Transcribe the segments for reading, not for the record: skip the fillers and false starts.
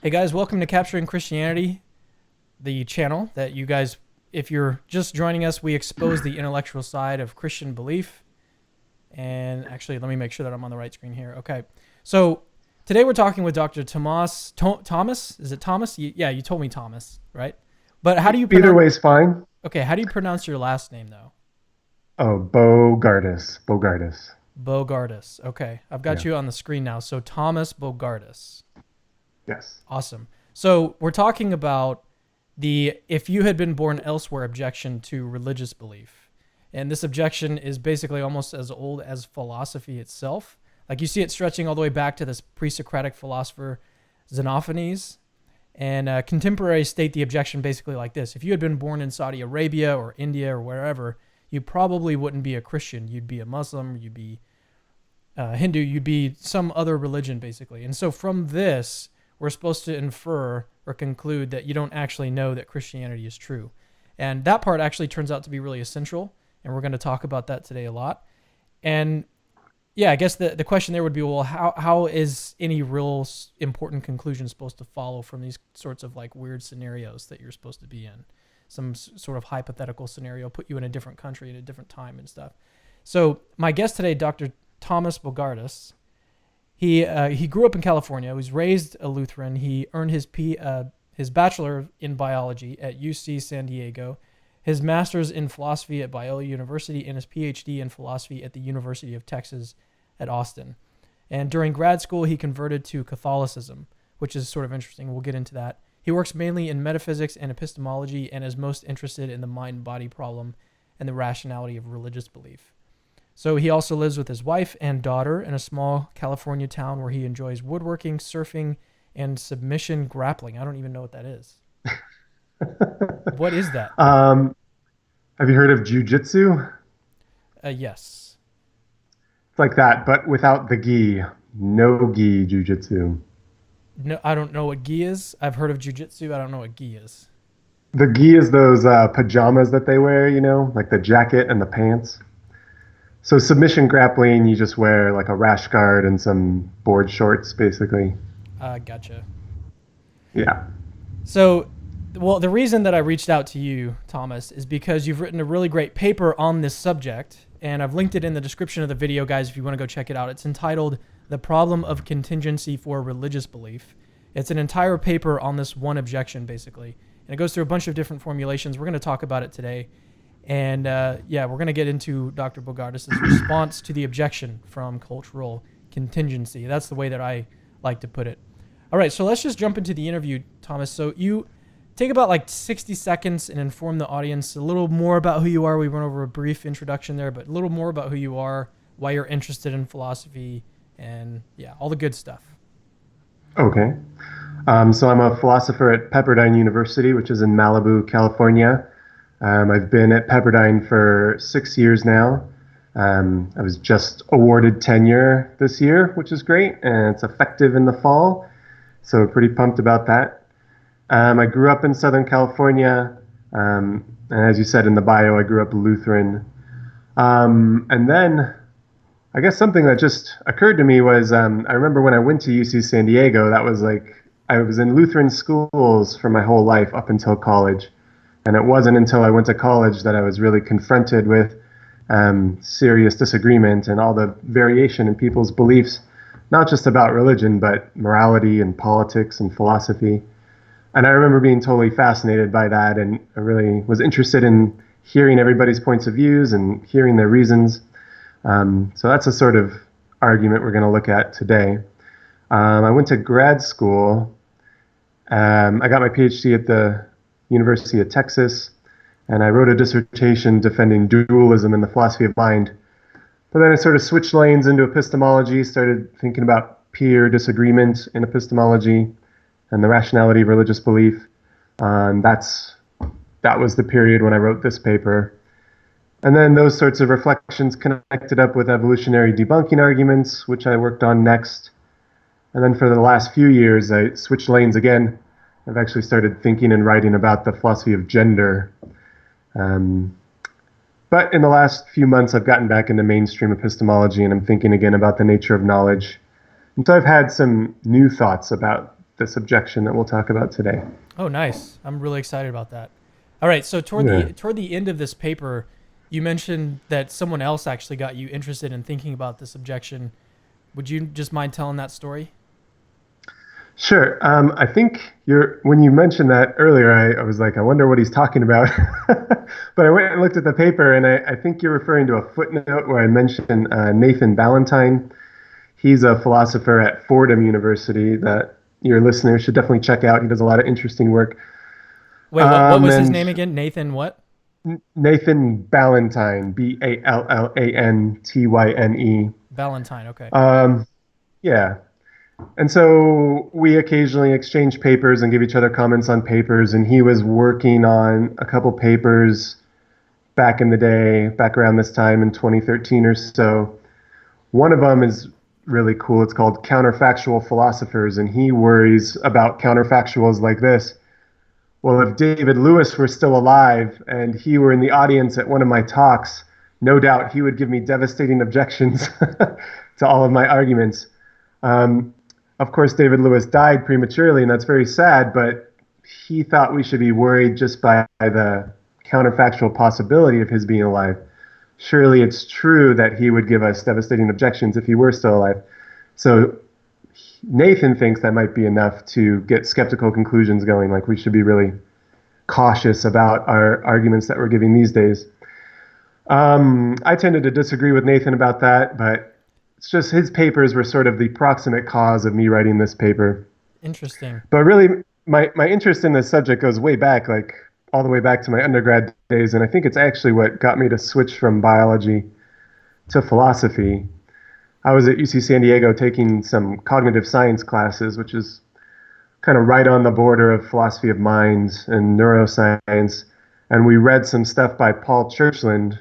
Hey guys, welcome to Capturing Christianity, the channel that you guys, if you're just joining us, we expose the intellectual side of Christian belief. And actually, let me make sure that I'm on the right screen here. Okay. So today we're talking with Dr. Thomas. Is it Thomas? Yeah, you told me Thomas, right? But how do you Either pronounce? way's fine. Okay, how do you pronounce your last name though? Oh, Bogardus. Bogardus. Bogardus. Okay, I've got Yeah. you on the screen now. So Thomas Bogardus. Yes. Awesome. So we're talking about the if you had been born elsewhere objection to religious belief. And this objection is basically almost as old as philosophy itself. Like you see it stretching all the way back to this pre-Socratic philosopher Xenophanes. And contemporaries state the objection basically like this. If you had been born in Saudi Arabia or India or wherever, you probably wouldn't be a Christian. You'd be a Muslim, you'd be Hindu, you'd be some other religion basically. And so from this, we're supposed to infer or conclude that you don't actually know that Christianity is true. And that part actually turns out to be really essential. And we're going to talk about that today a lot. And yeah, I guess the question there would be, well, how is any real important conclusion supposed to follow from these sorts of like weird scenarios that you're supposed to be in? Some sort of hypothetical scenario, put you in a different country at a different time and stuff. So my guest today, Dr. Tomas Bogardus, he grew up in California. He was raised a Lutheran. He earned his bachelor in biology at UC San Diego, his master's in philosophy at Biola University, and his PhD in philosophy at the University of Texas at Austin. And during grad school, he converted to Catholicism, which is sort of interesting. We'll get into that. He works mainly in metaphysics and epistemology and is most interested in the mind-body problem and the rationality of religious belief. So he also lives with his wife and daughter in a small California town where he enjoys woodworking, surfing, and submission grappling. I don't even know what that is. What is that? um, have you heard of jujitsu? Yes. It's like that, but without the gi. No gi jujitsu. No, I don't know what gi is. I've heard of jujitsu. I don't know what gi is. The gi is those pajamas that they wear, like the jacket and the pants. So submission grappling, you just wear like a rash guard and some board shorts, basically. Gotcha. Yeah. So, well, the reason that I reached out to you, Thomas, is because you've written a really great paper on this subject, and I've linked it in the description of the video, guys, if you want to go check it out. It's entitled The Problem of Contingency for Religious Belief. It's an entire paper on this one objection, basically. And it goes through a bunch of different formulations. We're going to talk about it today. And yeah, we're going to get into Dr. Bogardus' response to the objection from cultural contingency. That's the way that I like to put it. All right, so let's just jump into the interview, Thomas. So you take about like 60 seconds and inform the audience a little more about who you are. We went over a brief introduction there, but a little more about who you are, why you're interested in philosophy, and yeah, all the good stuff. Okay. So I'm a philosopher at Pepperdine University, which is in Malibu, California. I've been at Pepperdine for 6 years now. I was just awarded tenure this year, which is great, and it's effective in the fall. So pretty pumped about that. I grew up in Southern California, and as you said in the bio, I grew up Lutheran. And then I guess something that just occurred to me was I remember when I went to UC San Diego, that was like I was in Lutheran schools for my whole life up until college. And it wasn't until I went to college that I was really confronted with serious disagreement and all the variation in people's beliefs, not just about religion, but morality and politics and philosophy. And I remember being totally fascinated by that, and I really was interested in hearing everybody's points of views and hearing their reasons. So that's a sort of argument we're going to look at today. I went to grad school. I got my PhD at the University of Texas, and I wrote a dissertation defending dualism in the philosophy of mind. But then I sort of switched lanes into epistemology, started thinking about peer disagreement in epistemology and the rationality of religious belief. And that was the period when I wrote this paper. And then those sorts of reflections connected up with evolutionary debunking arguments, which I worked on next. And then for the last few years, I switched lanes again. I've actually started thinking and writing about the philosophy of gender. But in the last few months, I've gotten back into mainstream epistemology, and I'm thinking again about the nature of knowledge. And so I've had some new thoughts about this objection that we'll talk about today. Oh, nice. I'm really excited about that. All right. So Yeah. toward the end of this paper, you mentioned that someone else actually got you interested in thinking about this objection. Would you just mind telling that story? Sure. I think when you mentioned that earlier, I was like, I wonder what he's talking about. But I went and looked at the paper, and I think you're referring to a footnote where I mentioned Nathan Ballantyne. He's a philosopher at Fordham University that your listeners should definitely check out. He does a lot of interesting work. Wait, what was his And name again? Nathan what? Nathan Ballantyne, Ballantyne. Valentine. Okay. Yeah. And so we occasionally exchange papers and give each other comments on papers. And he was working on a couple papers back in the day, back around this time in 2013 or so. One of them is really cool. It's called Counterfactual Philosophers. And he worries about counterfactuals like this. Well, if David Lewis were still alive and he were in the audience at one of my talks, no doubt he would give me devastating objections to all of my arguments. Of course, David Lewis died prematurely, and that's very sad, but he thought we should be worried just by the counterfactual possibility of his being alive. Surely it's true that he would give us devastating objections if he were still alive. So Nathan thinks that might be enough to get skeptical conclusions going, like we should be really cautious about our arguments that we're giving these days. I tended to disagree with Nathan about that, but it's just his papers were sort of the proximate cause of me writing this paper. Interesting. But really, my interest in this subject goes way back, like all the way back to my undergrad days, and I think it's actually what got me to switch from biology to philosophy. I was at UC San Diego taking some cognitive science classes, which is kind of right on the border of philosophy of mind and neuroscience, and we read some stuff by Paul Churchland.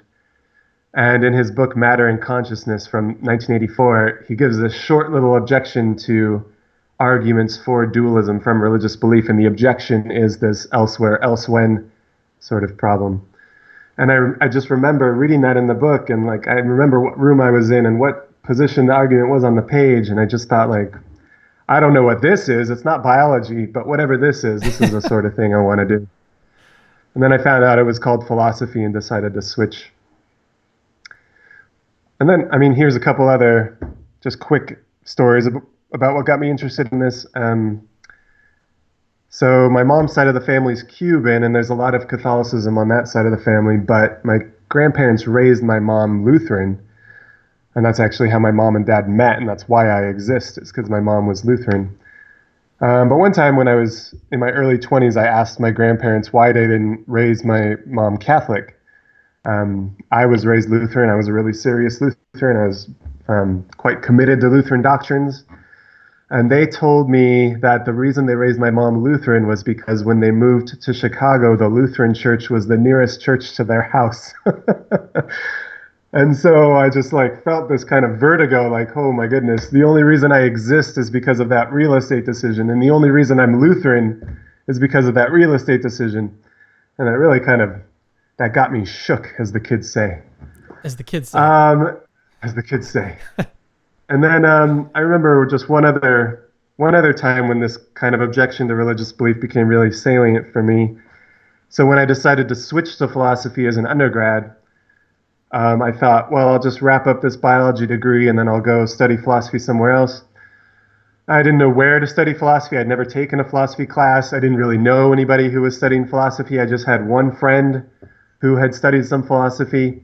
And in his book, Matter and Consciousness from 1984, he gives this short little objection to arguments for dualism from religious belief. And the objection is this elsewhere, else when sort of problem. And I just remember reading that in the book, and like I remember what room I was in and what position the argument was on the page. And I just thought, like, I don't know what this is. It's not biology, but whatever this is the sort of thing I want to do. And then I found out it was called philosophy and decided to switch. And then, I mean, here's a couple other just quick stories about what got me interested in this. So my mom's side of the family is Cuban, and there's a lot of Catholicism on that side of the family, but my grandparents raised my mom Lutheran, and that's actually how my mom and dad met, and that's why I exist. It's because my mom was Lutheran. But one time when I was in my early 20s, I asked my grandparents why they didn't raise my mom Catholic. I was raised Lutheran. I was a really serious Lutheran. I was quite committed to Lutheran doctrines. And they told me that the reason they raised my mom Lutheran was because when they moved to Chicago, the Lutheran church was the nearest church to their house. And so I just like felt this kind of vertigo, like, oh my goodness, the only reason I exist is because of that real estate decision. And the only reason I'm Lutheran is because of that real estate decision. And it really kind of, that got me shook, as the kids say. As the kids say. As the kids say. And then I remember just one other time when this kind of objection to religious belief became really salient for me. So when I decided to switch to philosophy as an undergrad, I thought, well, I'll just wrap up this biology degree and then I'll go study philosophy somewhere else. I didn't know where to study philosophy. I'd never taken a philosophy class. I didn't really know anybody who was studying philosophy. I just had one friend who had studied some philosophy.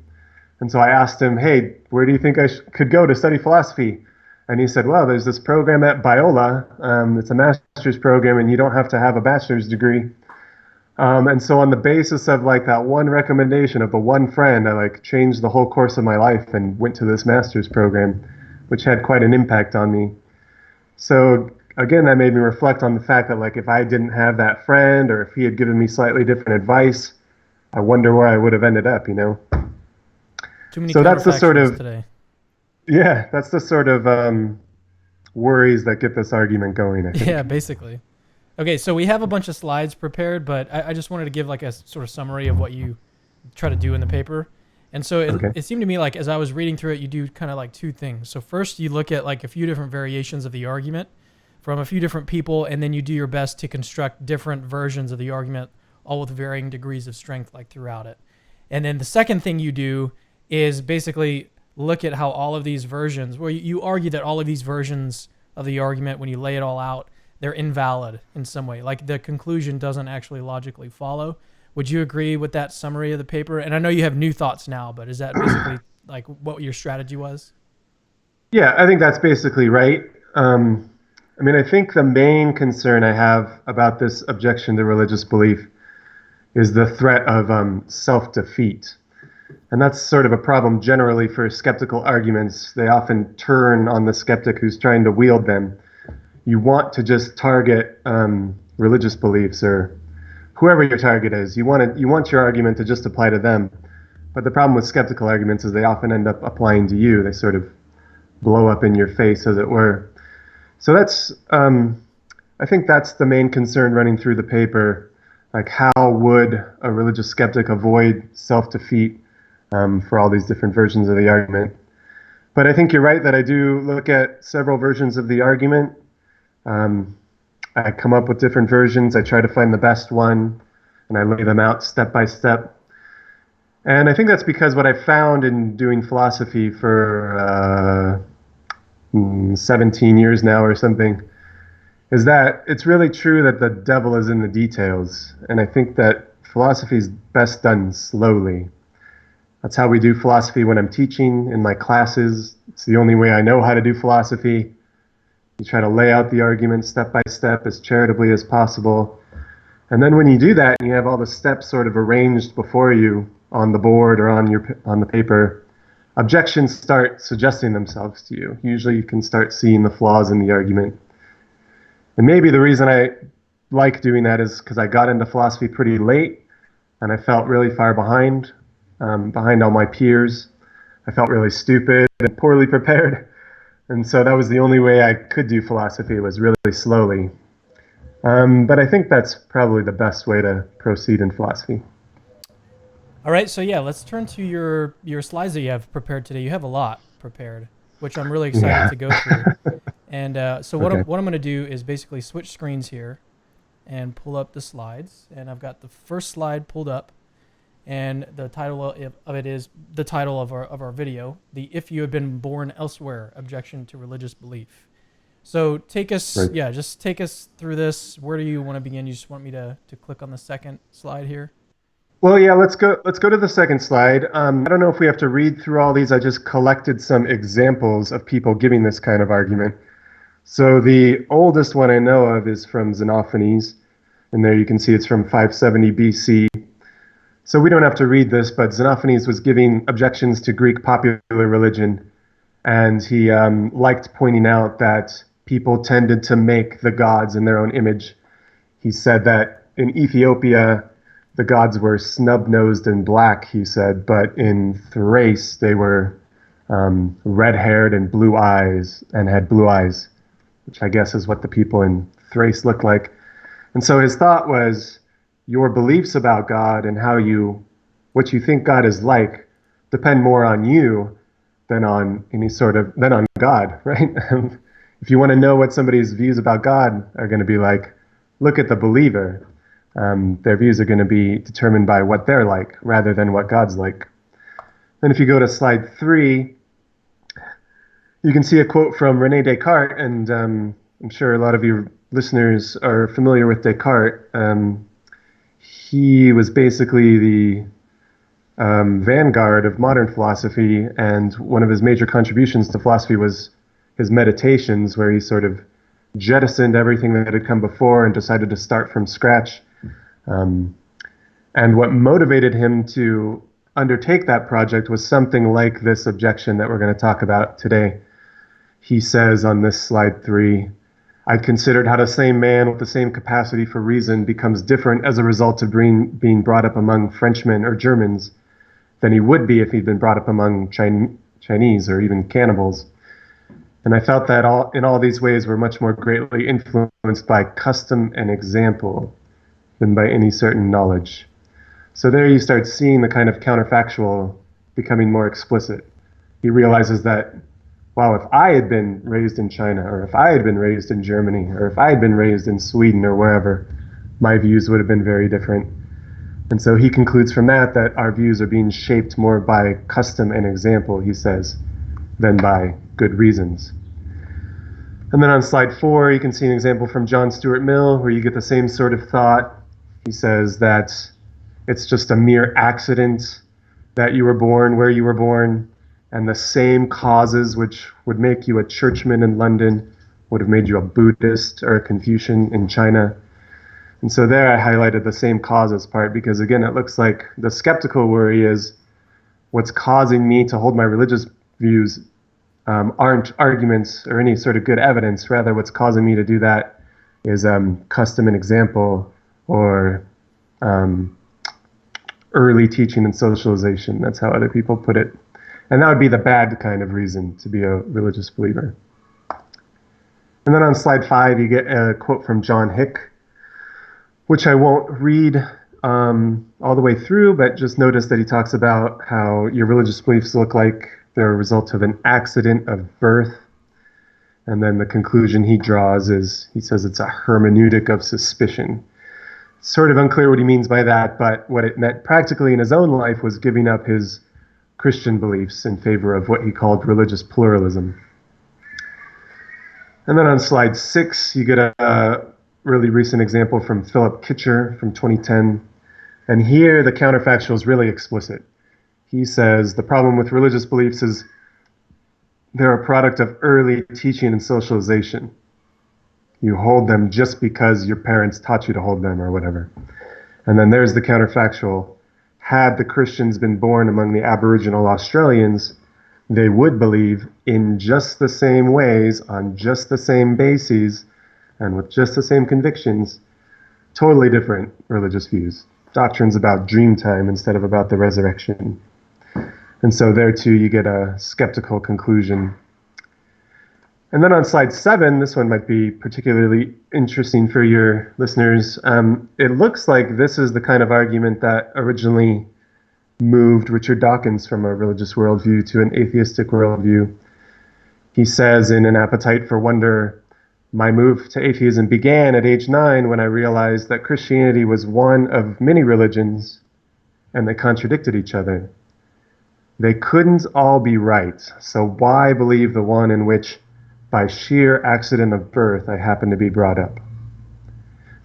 And so I asked him, hey, where do you think I could go to study philosophy? And he said, well, there's this program at Biola. It's a master's program, and you don't have to have a bachelor's degree. And so on the basis of like that one recommendation of the one friend, I like changed the whole course of my life and went to this master's program, which had quite an impact on me. So again, that made me reflect on the fact that like if I didn't have that friend or if he had given me slightly different advice, I wonder where I would have ended up, you know? Too many so that's the sort of today. Yeah, that's the sort of worries that get this argument going, I think. Yeah, basically. Okay, so we have a bunch of slides prepared, but I just wanted to give like a sort of summary of what you try to do in the paper. And so it seemed to me like as I was reading through it, you do kind of like two things. So first you look at like a few different variations of the argument. from a few different people, and then you do your best to construct different versions of the argument, all with varying degrees of strength like throughout it. And then the second thing you do is basically look at how all of these versions, where you argue that all of these versions of the argument, when you lay it all out, they're invalid in some way. Like the conclusion doesn't actually logically follow. Would you agree with that summary of the paper? And I know you have new thoughts now, but is that basically like what your strategy was? Yeah, I think that's basically right. I mean, I think the main concern I have about this objection to religious belief is the threat of self-defeat. And that's sort of a problem generally for skeptical arguments. They often turn on the skeptic who's trying to wield them. You want to just target religious beliefs or whoever your target is. You want your argument to just apply to them. But the problem with skeptical arguments is they often end up applying to you. They sort of blow up in your face, as it were. So that's, I think that's the main concern running through the paper. Like, how would a religious skeptic avoid self-defeat for all these different versions of the argument? But I think you're right that I do look at several versions of the argument. I come up with different versions. I try to find the best one, and I lay them out step by step. And I think that's because what I found in doing philosophy for 17 years now or something is that it's really true that the devil is in the details. And I think that philosophy is best done slowly. That's how we do philosophy when I'm teaching in my classes. It's the only way I know how to do philosophy. You try to lay out the argument step by step as charitably as possible. And then when you do that, and you have all the steps sort of arranged before you on the board or on the paper, objections start suggesting themselves to you. Usually you can start seeing the flaws in the argument. And maybe the reason I like doing that is because I got into philosophy pretty late, and I felt really far behind all my peers. I felt really stupid and poorly prepared. And so that was the only way I could do philosophy, was really slowly. But I think that's probably the best way to proceed in philosophy. All right, so yeah, let's turn to your slides that you have prepared today. You have a lot prepared, which I'm really excited to go through. And so what I'm going to do is basically switch screens here and pull up the slides. And I've got the first slide pulled up, and the title of it is the title of our video, the "If You Had Been Born Elsewhere: Objection to Religious Belief." So take us, just take us through this. Where do you want to begin? You just want me to click on the second slide here? Well, yeah, let's go to the second slide. I don't know if we have to read through all these. I just collected some examples of people giving this kind of argument. So the oldest one I know of is from Xenophanes, and there you can see it's from 570 BC. So we don't have to read this, but Xenophanes was giving objections to Greek popular religion, and he liked pointing out that people tended to make the gods in their own image. He said that in Ethiopia, the gods were snub-nosed and black, he said, but in Thrace, they were red-haired and blue eyes, and had blue eyes, which I guess is what the people in Thrace looked like. And so his thought was, your beliefs about God and what you think God is like depend more on you than on God, right? If you want to know what somebody's views about God are going to be like, look at the believer. Their views are going to be determined by what they're like rather than what God's like. Then if you go to slide 3, you can see a quote from René Descartes, and I'm sure a lot of your listeners are familiar with Descartes. He was basically the vanguard of modern philosophy, and one of his major contributions to philosophy was his meditations, where he sort of jettisoned everything that had come before and decided to start from scratch. And what motivated him to undertake that project was something like this objection that we're going to talk about today. He says on this slide 3, I considered how the same man with the same capacity for reason becomes different as a result of being brought up among Frenchmen or Germans than he would be if he'd been brought up among Chinese or even cannibals. And I felt that in all these ways we're much more greatly influenced by custom and example than by any certain knowledge. So there you start seeing the kind of counterfactual becoming more explicit. He realizes that wow, if I had been raised in China, or if I had been raised in Germany, or if I had been raised in Sweden or wherever, my views would have been very different. And so he concludes from that that our views are being shaped more by custom and example, he says, than by good reasons. And then on slide 4, you can see an example from John Stuart Mill where you get the same sort of thought. He says that it's just a mere accident that you were born where you were born, and the same causes which would make you a churchman in London would have made you a Buddhist or a Confucian in China. And so there I highlighted the same causes part because, again, it looks like the skeptical worry is what's causing me to hold my religious views aren't arguments or any sort of good evidence. Rather, what's causing me to do that is custom and example or early teaching and socialization. That's how other people put it. And that would be the bad kind of reason to be a religious believer. And then on slide 5, you get a quote from John Hick, which I won't read all the way through, but just notice that he talks about how your religious beliefs look like they're a result of an accident of birth. And then the conclusion he draws is, he says it's a hermeneutic of suspicion. Sort of unclear what he means by that, but what it meant practically in his own life was giving up his Christian beliefs in favor of what he called religious pluralism. And then on slide 6, you get a really recent example from Philip Kitcher from 2010. And here the counterfactual is really explicit. He says the problem with religious beliefs is they're a product of early teaching and socialization. You hold them just because your parents taught you to hold them or whatever. And then there's the counterfactual. Had the Christians been born among the Aboriginal Australians, they would believe in just the same ways, on just the same bases, and with just the same convictions, totally different religious views. Doctrines about dream time instead of about the resurrection. And so there too you get a skeptical conclusion. And then on slide 7, this one might be particularly interesting for your listeners. It looks like this is the kind of argument that originally moved Richard Dawkins from a religious worldview to an atheistic worldview. He says in An Appetite for Wonder, my move to atheism began at age 9 when I realized that Christianity was one of many religions and they contradicted each other. They couldn't all be right, so why believe the one in which by sheer accident of birth I happen to be brought up?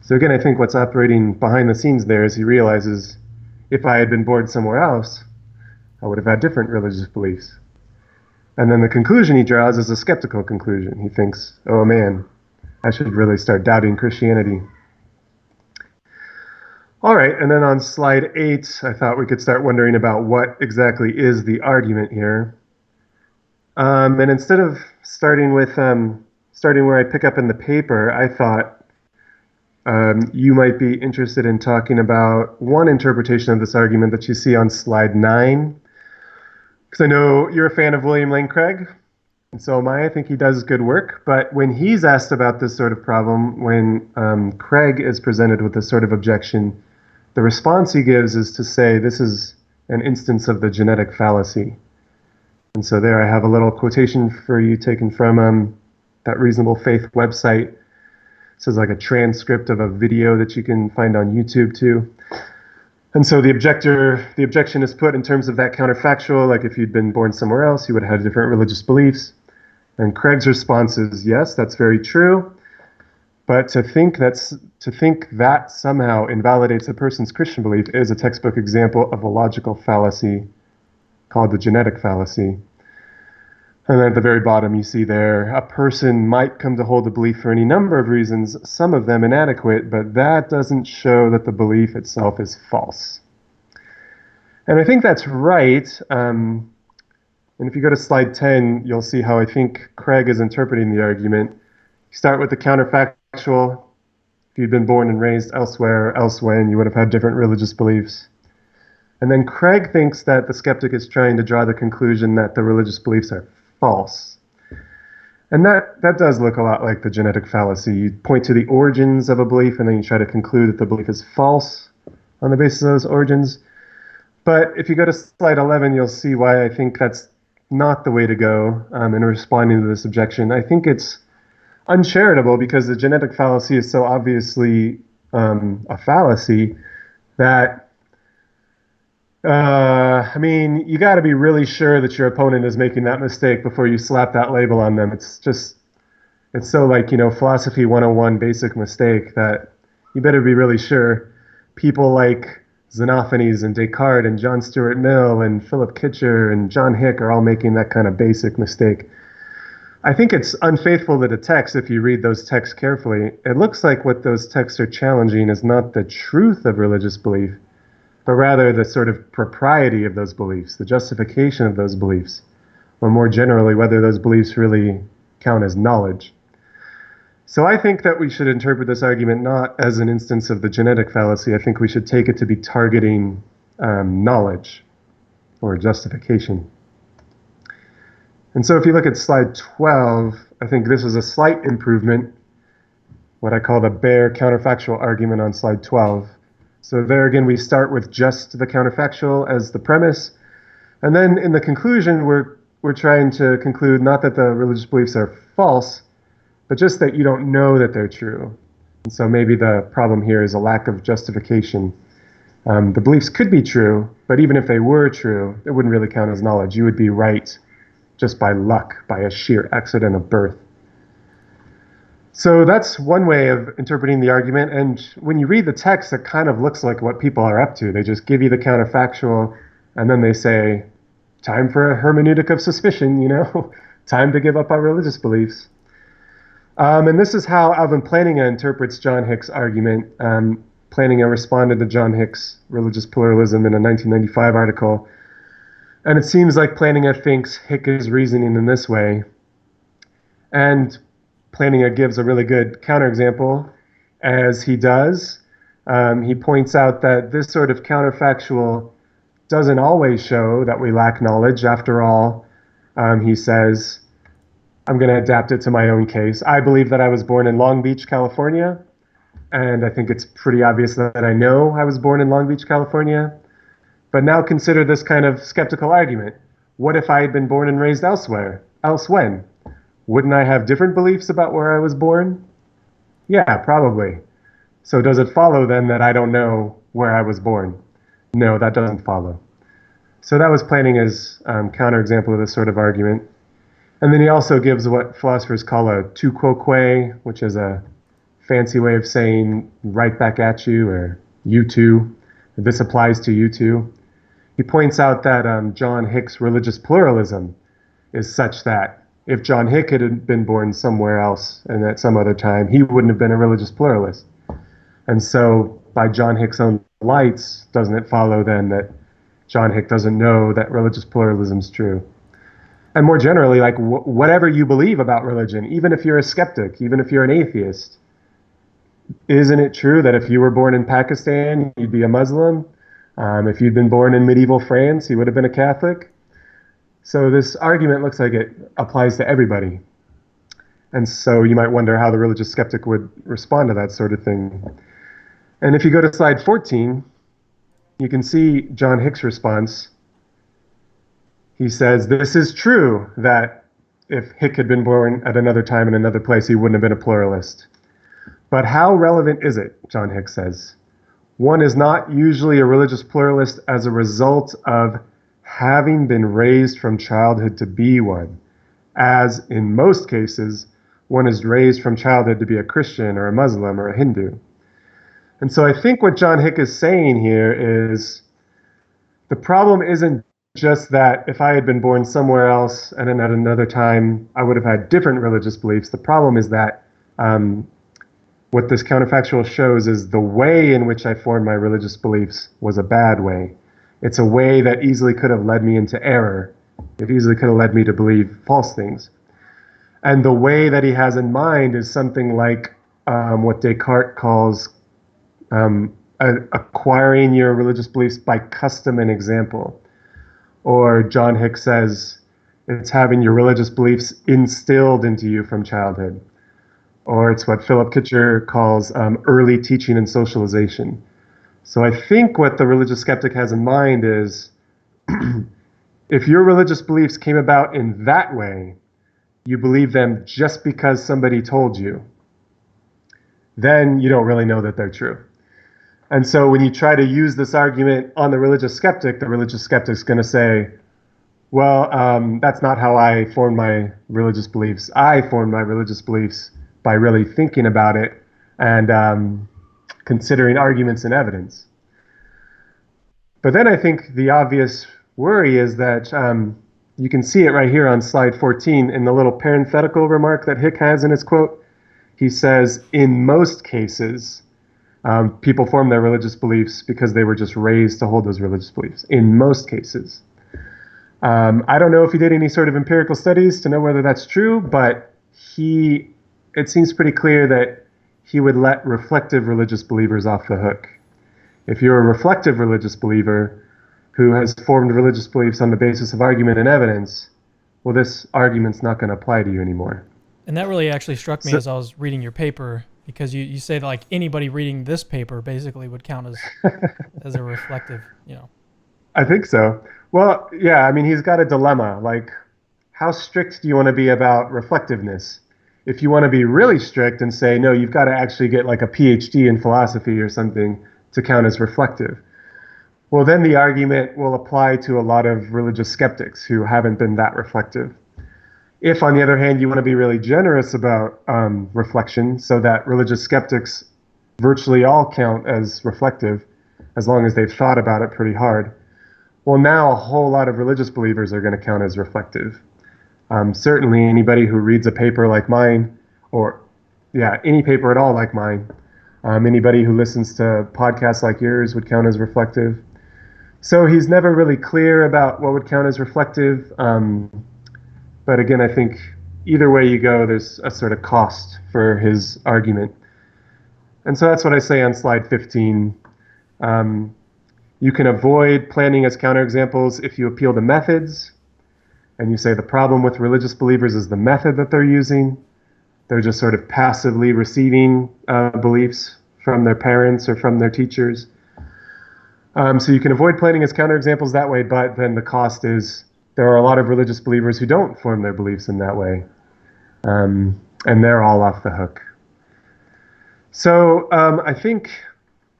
So again, I think what's operating behind the scenes there is he realizes if I had been born somewhere else, I would have had different religious beliefs. And then the conclusion he draws is a skeptical conclusion. He thinks, oh man, I should really start doubting Christianity. All right, and then on slide 8, I thought we could start wondering about what exactly is the argument here. And instead of starting where I pick up in the paper, I thought you might be interested in talking about one interpretation of this argument that you see on slide 9. Because I know you're a fan of William Lane Craig, and so am I. I think he does good work. But when he's asked about this sort of problem, when Craig is presented with this sort of objection, the response he gives is to say this is an instance of the genetic fallacy. And so there I have a little quotation for you taken from that Reasonable Faith website. This is like a transcript of a video that you can find on YouTube too. And so the objection is put in terms of that counterfactual, like if you'd been born somewhere else, you would have had different religious beliefs. And Craig's response is, yes, that's very true. But to think that somehow invalidates a person's Christian belief is a textbook example of a logical fallacy called the genetic fallacy. And then at the very bottom, you see there, a person might come to hold a belief for any number of reasons, some of them inadequate, but that doesn't show that the belief itself is false. And I think that's right. And if you go to slide 10, you'll see how I think Craig is interpreting the argument. You start with the counterfactual. If you'd been born and raised elsewhere, elsewhen, you would have had different religious beliefs. And then Craig thinks that the skeptic is trying to draw the conclusion that the religious beliefs are false. And that does look a lot like the genetic fallacy. You point to the origins of a belief and then you try to conclude that the belief is false on the basis of those origins. But if you go to slide 11, you'll see why I think that's not the way to go in responding to this objection. I think it's uncharitable because the genetic fallacy is so obviously a fallacy that, I mean, you got to be really sure that your opponent is making that mistake before you slap that label on them. It's so like, philosophy 101 basic mistake that you better be really sure. People like Xenophanes and Descartes and John Stuart Mill and Philip Kitcher and John Hick are all making that kind of basic mistake. I think it's unfaithful to the text if you read those texts carefully. It looks like what those texts are challenging is not the truth of religious belief, but rather the sort of propriety of those beliefs, the justification of those beliefs, or more generally, whether those beliefs really count as knowledge. So I think that we should interpret this argument not as an instance of the genetic fallacy. I think we should take it to be targeting knowledge or justification. And so if you look at slide 12, I think this is a slight improvement, what I call the bare counterfactual argument on slide 12. So there again, we start with just the counterfactual as the premise. And then in the conclusion, we're trying to conclude not that the religious beliefs are false, but just that you don't know that they're true. And so maybe the problem here is a lack of justification. The beliefs could be true, but even if they were true, it wouldn't really count as knowledge. You would be right just by luck, by a sheer accident of birth. So that's one way of interpreting the argument. And when you read the text, it kind of looks like what people are up to. They just give you the counterfactual, and then they say, time for a hermeneutic of suspicion, time to give up our religious beliefs. And this is how Alvin Plantinga interprets John Hick's argument. Plantinga responded to John Hick's religious pluralism in a 1995 article. And it seems like Plantinga thinks Hick is reasoning in this way. And Plantinga gives a really good counterexample. As he does, he points out that this sort of counterfactual doesn't always show that we lack knowledge. After all, he says, I'm going to adapt it to my own case. I believe that I was born in Long Beach, California, and I think it's pretty obvious that I know I was born in Long Beach, California. But now consider this kind of skeptical argument. What if I had been born and raised elsewhere? Else when? Wouldn't I have different beliefs about where I was born? Yeah, probably. So does it follow then that I don't know where I was born? No, that doesn't follow. So that was Plantinga's counterexample of this sort of argument. And then he also gives what philosophers call a tu quoque, which is a fancy way of saying right back at you, or you too. This applies to you too. He points out that John Hick's religious pluralism is such that if John Hick had been born somewhere else and at some other time, he wouldn't have been a religious pluralist. And so by John Hick's own lights, doesn't it follow then that John Hick doesn't know that religious pluralism is true? And more generally, like whatever you believe about religion, even if you're a skeptic, even if you're an atheist, isn't it true that if you were born in Pakistan, you'd be a Muslim? If you'd been born in medieval France, you would have been a Catholic? So this argument looks like it applies to everybody. And so you might wonder how the religious skeptic would respond to that sort of thing. And if you go to slide 14, you can see John Hick's response. He says, this is true that if Hick had been born at another time in another place, he wouldn't have been a pluralist. But how relevant is it, John Hick says? One is not usually a religious pluralist as a result of having been raised from childhood to be one, as in most cases, one is raised from childhood to be a Christian or a Muslim or a Hindu. And so I think what John Hick is saying here is the problem isn't just that if I had been born somewhere else and then at another time I would have had different religious beliefs. The problem is that what this counterfactual shows is the way in which I formed my religious beliefs was a bad way. It's a way that easily could have led me into error. It easily could have led me to believe false things. And the way that he has in mind is something like what Descartes calls acquiring your religious beliefs by custom and example. Or John Hick says it's having your religious beliefs instilled into you from childhood. Or it's what Philip Kitcher calls early teaching and socialization. So I think what the religious skeptic has in mind is If your religious beliefs came about in that way, you believe them just because somebody told you, then you don't really know that they're true. And so when you try to use this argument on the religious skeptic's going to say, well, that's not how I formed my religious beliefs. I formed my religious beliefs by really thinking about it and considering arguments and evidence. But then I think the obvious worry is that you can see it right here on slide 14 in the little parenthetical remark that Hick has in his quote. He says, in most cases, people form their religious beliefs because they were just raised to hold those religious beliefs. In most cases. I don't know if he did any sort of empirical studies to know whether that's true, but it seems pretty clear that he would let reflective religious believers off the hook. If you're a reflective religious believer who has formed religious beliefs on the basis of argument and evidence, well, this argument's not going to apply to you anymore. And that really actually struck me as I was reading your paper, because you say that like anybody reading this paper basically would count as a reflective, I think so. Well, yeah, I mean, he's got a dilemma. Like, how strict do you want to be about reflectiveness? If you want to be really strict and say, no, you've got to actually get like a PhD in philosophy or something to count as reflective. Well, then the argument will apply to a lot of religious skeptics who haven't been that reflective. If, on the other hand, you want to be really generous about reflection so that religious skeptics virtually all count as reflective, as long as they've thought about it pretty hard, well, now a whole lot of religious believers are going to count as reflective. Certainly anybody who reads a paper like mine, or any paper at all like mine, anybody who listens to podcasts like yours would count as reflective. So he's never really clear about what would count as reflective. But again, I think either way you go, there's a sort of cost for his argument. And so that's what I say on slide 15. You can avoid planning as counterexamples if you appeal to methods, and you say the problem with religious believers is the method that they're using. They're just sort of passively receiving beliefs from their parents or from their teachers. So you can avoid planning as counterexamples that way, but then the cost is there are a lot of religious believers who don't form their beliefs in that way, and they're all off the hook. So I think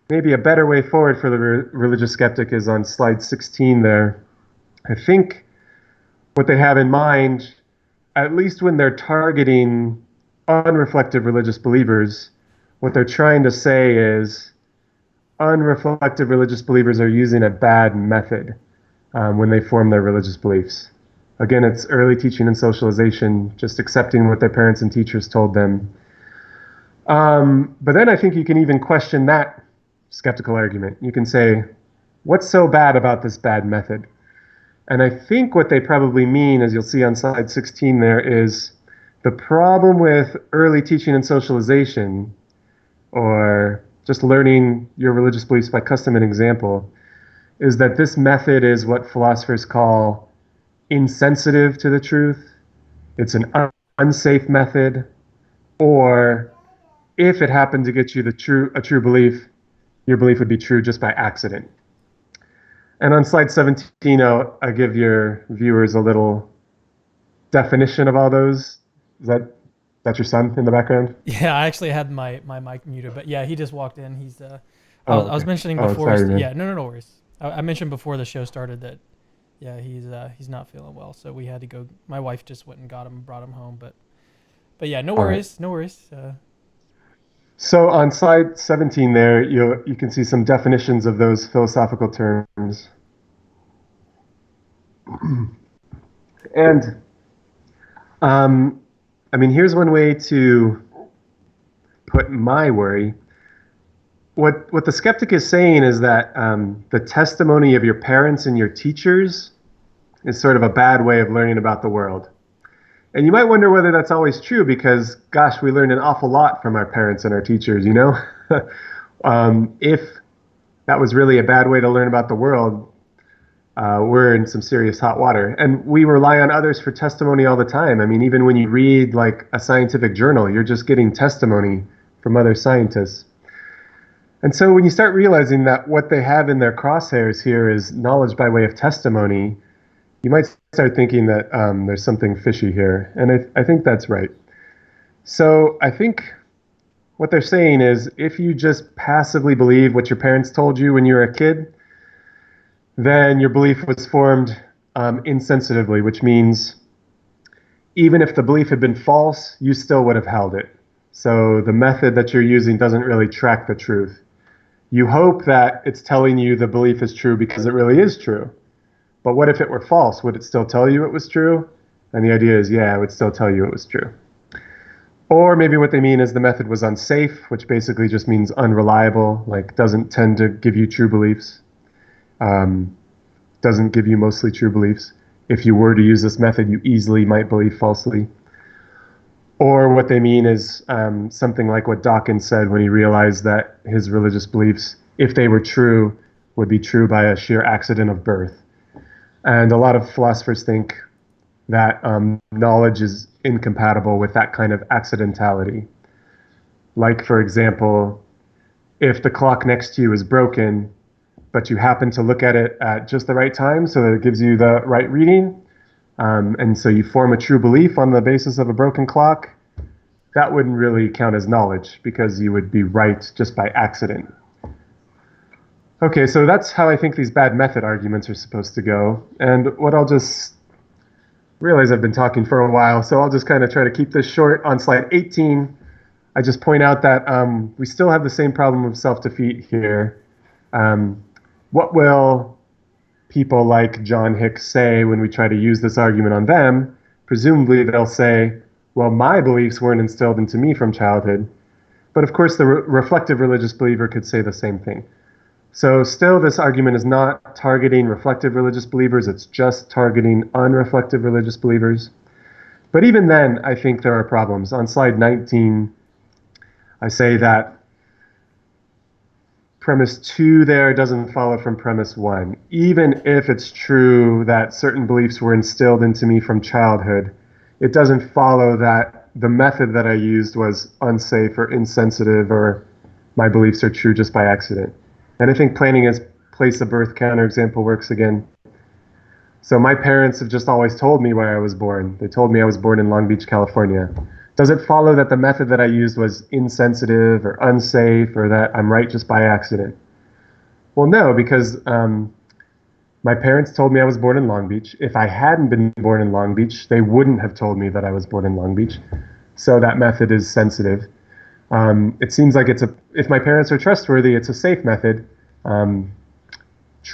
maybe a better way forward for the religious skeptic is on slide 16 there. I think what they have in mind, at least when they're targeting unreflective religious believers, what they're trying to say is unreflective religious believers are using a bad method when they form their religious beliefs. Again, it's early teaching and socialization, just accepting what their parents and teachers told them. But then I think you can even question that skeptical argument. You can say, what's so bad about this bad method? And I think what they probably mean, as you'll see on slide 16 there, is the problem with early teaching and socialization, or just learning your religious beliefs by custom and example, is that this method is what philosophers call insensitive to the truth. It's an unsafe method, or if it happened to get you a true belief, your belief would be true just by accident. And on slide 17, I'll give your viewers a little definition of all those. Is that your son in the background? Yeah, I actually had my mic muted, but yeah, he just walked in. He's I was mentioning Oh, before. sorry, man. Yeah, no worries. I mentioned before the show started that he's not feeling well, so we had to go. My wife just went and got him and brought him home, but yeah, no worries, right. No worries. So on slide 17 there, you can see some definitions of those philosophical terms. And I mean, here's one way to put my worry. What the skeptic is saying is that the testimony of your parents and your teachers is sort of a bad way of learning about the world. And you might wonder whether that's always true because, gosh, we learn an awful lot from our parents and our teachers, you know? If that was really a bad way to learn about the world, we're in some serious hot water. And we rely on others for testimony all the time. I mean, even when you read like a scientific journal, you're just getting testimony from other scientists. And so when you start realizing that what they have in their crosshairs here is knowledge by way of testimony, you might start thinking that there's something fishy here, and I think that's right. So I think what they're saying is if you just passively believe what your parents told you when you were a kid, then your belief was formed insensitively, which means even if the belief had been false, you still would have held it. So the method that you're using doesn't really track the truth. You hope that it's telling you the belief is true because it really is true. But what if it were false? Would it still tell you it was true? And the idea is, yeah, it would still tell you it was true. Or maybe what they mean is the method was unsafe, which basically just means unreliable, like doesn't tend to give you true beliefs, doesn't give you mostly true beliefs. If you were to use this method, you easily might believe falsely. Or what they mean is something like what Dawkins said when he realized that his religious beliefs, if they were true, would be true by a sheer accident of birth. And a lot of philosophers think that knowledge is incompatible with that kind of accidentality. Like, for example, if the clock next to you is broken, but you happen to look at it at just the right time so that it gives you the right reading, and so you form a true belief on the basis of a broken clock, that wouldn't really count as knowledge because you would be right just by accident. Okay, so that's how I think these bad method arguments are supposed to go. And what I'll just realize I've been talking for a while, so I'll just kind of try to keep this short. On slide 18, I just point out that we still have the same problem of self-defeat here. What will people like John Hicks say when we try to use this argument on them? Presumably they'll say, well, my beliefs weren't instilled into me from childhood. But of course, the reflective religious believer could say the same thing. So still, this argument is not targeting reflective religious believers. It's just targeting unreflective religious believers. But even then, I think there are problems. On slide 19, I say that premise 2 there doesn't follow from premise 1. Even if it's true that certain beliefs were instilled into me from childhood, it doesn't follow that the method that I used was unsafe or insensitive or my beliefs are true just by accident. And I think planning as place of birth counterexample works again. So my parents have just always told me where I was born. They told me I was born in Long Beach, California. Does it follow that the method that I used was insensitive or unsafe or that I'm right just by accident? Well, no, because my parents told me I was born in Long Beach. If I hadn't been born in Long Beach, they wouldn't have told me that I was born in Long Beach. So that method is sensitive. It seems like if my parents are trustworthy, it's a safe method.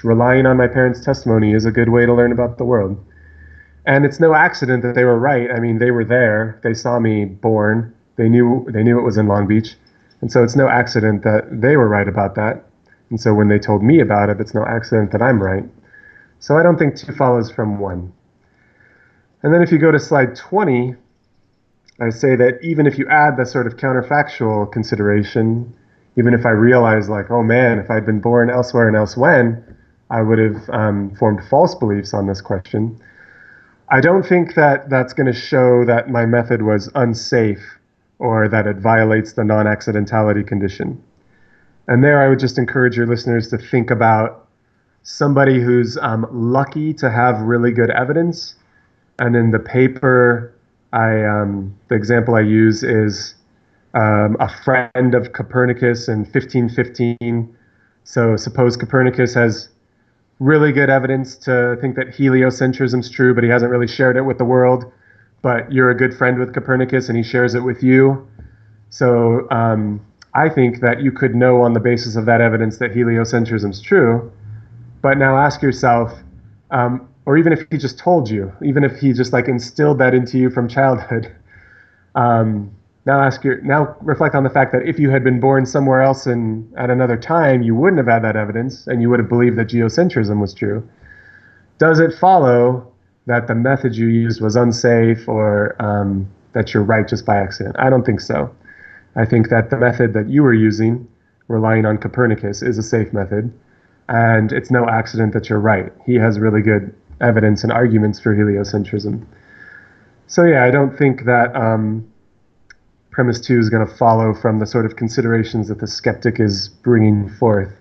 Relying on my parents' testimony is a good way to learn about the world. And it's no accident that they were right. I mean, they were there. They saw me born. They knew it was in Long Beach. And so it's no accident that they were right about that. And so when they told me about it, it's no accident that I'm right. So I don't think 2 follows from 1. And then if you go to slide 20, I say that even if you add the sort of counterfactual consideration, even if I realize like, oh man, if I'd been born elsewhere and else when, I would have formed false beliefs on this question. I don't think that that's going to show that my method was unsafe or that it violates the non-accidentality condition. And there I would just encourage your listeners to think about somebody who's lucky to have really good evidence. And in the paper, the example I use is a friend of Copernicus in 1515. So suppose Copernicus has really good evidence to think that heliocentrism is true, but he hasn't really shared it with the world. But you're a good friend with Copernicus and he shares it with you. So I think that you could know on the basis of that evidence that heliocentrism is true. But now ask yourself, or even if he just told you, even if he just like instilled that into you from childhood, now reflect on the fact that if you had been born somewhere else and at another time, you wouldn't have had that evidence and you would have believed that geocentrism was true. Does it follow that the method you used was unsafe or that you're right just by accident? I don't think so. I think that the method that you were using, relying on Copernicus, is a safe method. And it's no accident that you're right. He has really good evidence and arguments for heliocentrism. So yeah, I don't think that premise 2 is going to follow from the sort of considerations that the skeptic is bringing forth.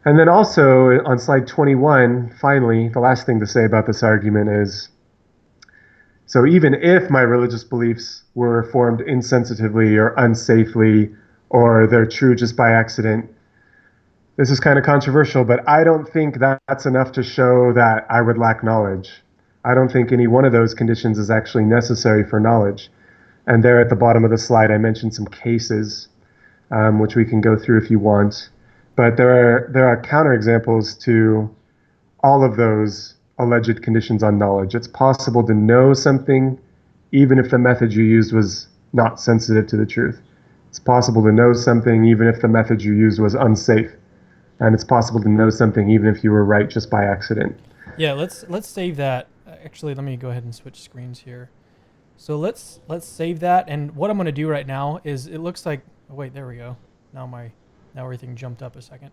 And then also on slide 21, finally, the last thing to say about this argument is, so even if my religious beliefs were formed insensitively or unsafely, or they're true just by accident, this is kind of controversial, but I don't think that's enough to show that I would lack knowledge. I don't think any one of those conditions is actually necessary for knowledge. And there at the bottom of the slide, I mentioned some cases, which we can go through if you want. But there are counterexamples to all of those alleged conditions on knowledge. It's possible to know something even if the method you used was not sensitive to the truth. It's possible to know something even if the method you used was unsafe. And it's possible to know something even if you were right just by accident. Yeah, let's save that. Actually, let me go ahead and switch screens here. So let's save that. And what I'm going to do right now is, it looks like, oh wait, there we go. Now everything jumped up a second.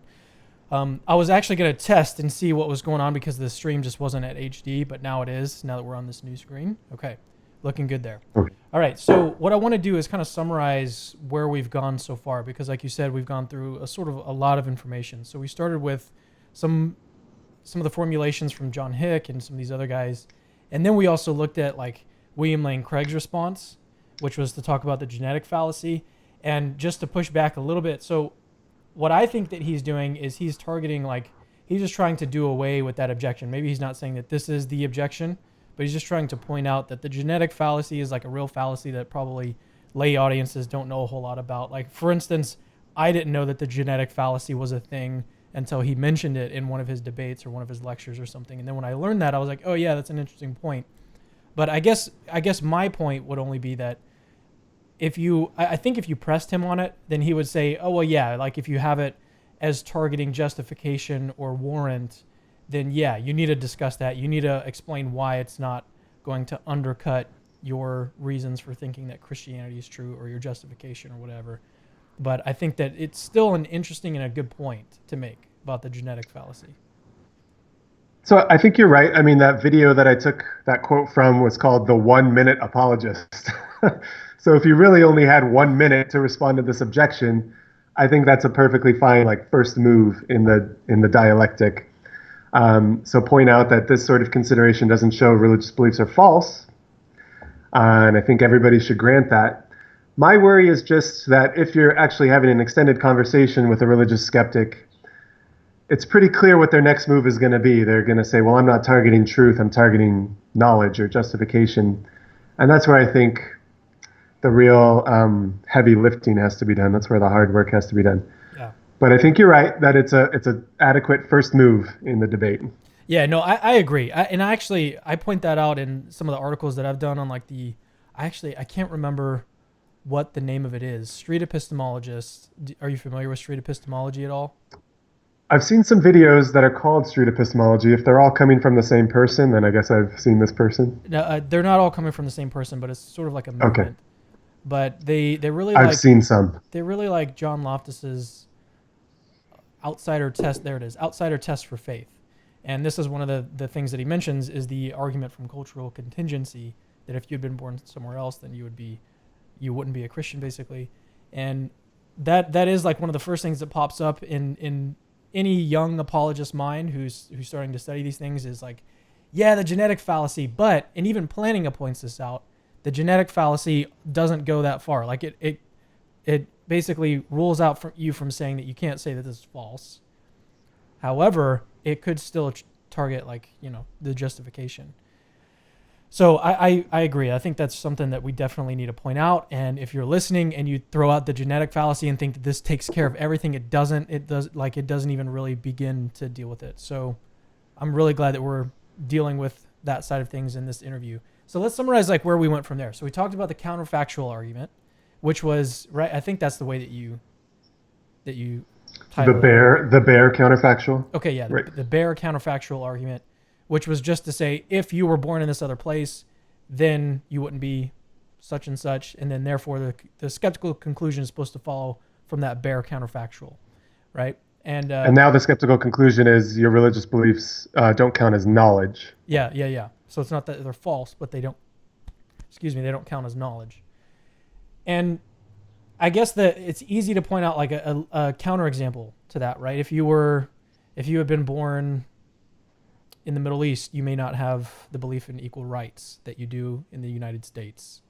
I was actually going to test and see what was going on because the stream just wasn't at HD, but now it is, now that we're on this new screen. Okay, looking good there. Okay. All right, so what I want to do is kind of summarize where we've gone so far, because like you said, we've gone through a lot of information. So we started with some of the formulations from John Hick and some of these other guys. And then we also looked at like William Lane Craig's response, which was to talk about the genetic fallacy. And just to push back a little bit, so what I think that he's doing is he's targeting, like, he's just trying to do away with that objection. Maybe he's not saying that this is the objection, but he's just trying to point out that the genetic fallacy is like a real fallacy that probably lay audiences don't know a whole lot about. Like, for instance, I didn't know that the genetic fallacy was a thing until he mentioned it in one of his debates or one of his lectures or something. And then when I learned that, I was like, oh yeah, that's an interesting point. But I guess my point would only be that I think if you pressed him on it, then he would say, oh, well, yeah, like if you have it as targeting justification or warrant, then yeah, you need to discuss that. You need to explain why it's not going to undercut your reasons for thinking that Christianity is true or your justification or whatever. But I think that it's still an interesting and a good point to make about the genetic fallacy. So I think you're right. I mean, that video that I took that quote from was called The 1 Minute Apologist. So if you really only had 1 minute to respond to this objection, I think that's a perfectly fine like first move in the dialectic. So point out that this sort of consideration doesn't show religious beliefs are false, and I think everybody should grant that. My worry is just that if you're actually having an extended conversation with a religious skeptic, it's pretty clear what their next move is going to be. They're going to say, well, I'm not targeting truth, I'm targeting knowledge or justification. And that's where I think the real heavy lifting has to be done. That's where the hard work has to be done. Yeah. But I think you're right that it's a adequate first move in the debate. Yeah, no, I agree. I point that out in some of the articles that I've done on like I can't remember what the name of it is. Street epistemologists. Are you familiar with street epistemology at all? I've seen some videos that are called street epistemology. If they're all coming from the same person, then I guess I've seen this person. No, they're not all coming from the same person, but it's sort of like a movement. Okay. But they really I've seen some. They really like John Loftus's outsider test. There it is, outsider test for faith. And this is one of the things that he mentions is the argument from cultural contingency that if you'd been born somewhere else, then you wouldn't be a Christian, basically. And that is like one of the first things that pops up in any young apologist mind who's starting to study these things is like, yeah, the genetic fallacy, and even Plantinga points this out, the genetic fallacy doesn't go that far. Like it basically rules out from saying that you can't say that this is false. However, it could still target the justification. So I agree. I think that's something that we definitely need to point out. And if you're listening and you throw out the genetic fallacy and think that this takes care of everything, it doesn't. It doesn't even really begin to deal with it. So I'm really glad that we're dealing with that side of things in this interview. So let's summarize where we went from there. So we talked about the counterfactual argument, which was right. I think that's the way that you titled it. The bare counterfactual. Okay, yeah, right. The bare counterfactual argument, which was just to say if you were born in this other place, then you wouldn't be such and such, and then therefore the skeptical conclusion is supposed to follow from that bare counterfactual, right? And now the skeptical conclusion is your religious beliefs don't count as knowledge. Yeah. So it's not that they're false, but they don't count as knowledge. And I guess that it's easy to point out a counterexample to that, right? If you were if you have been born in the Middle East, you may not have the belief in equal rights that you do in the United States.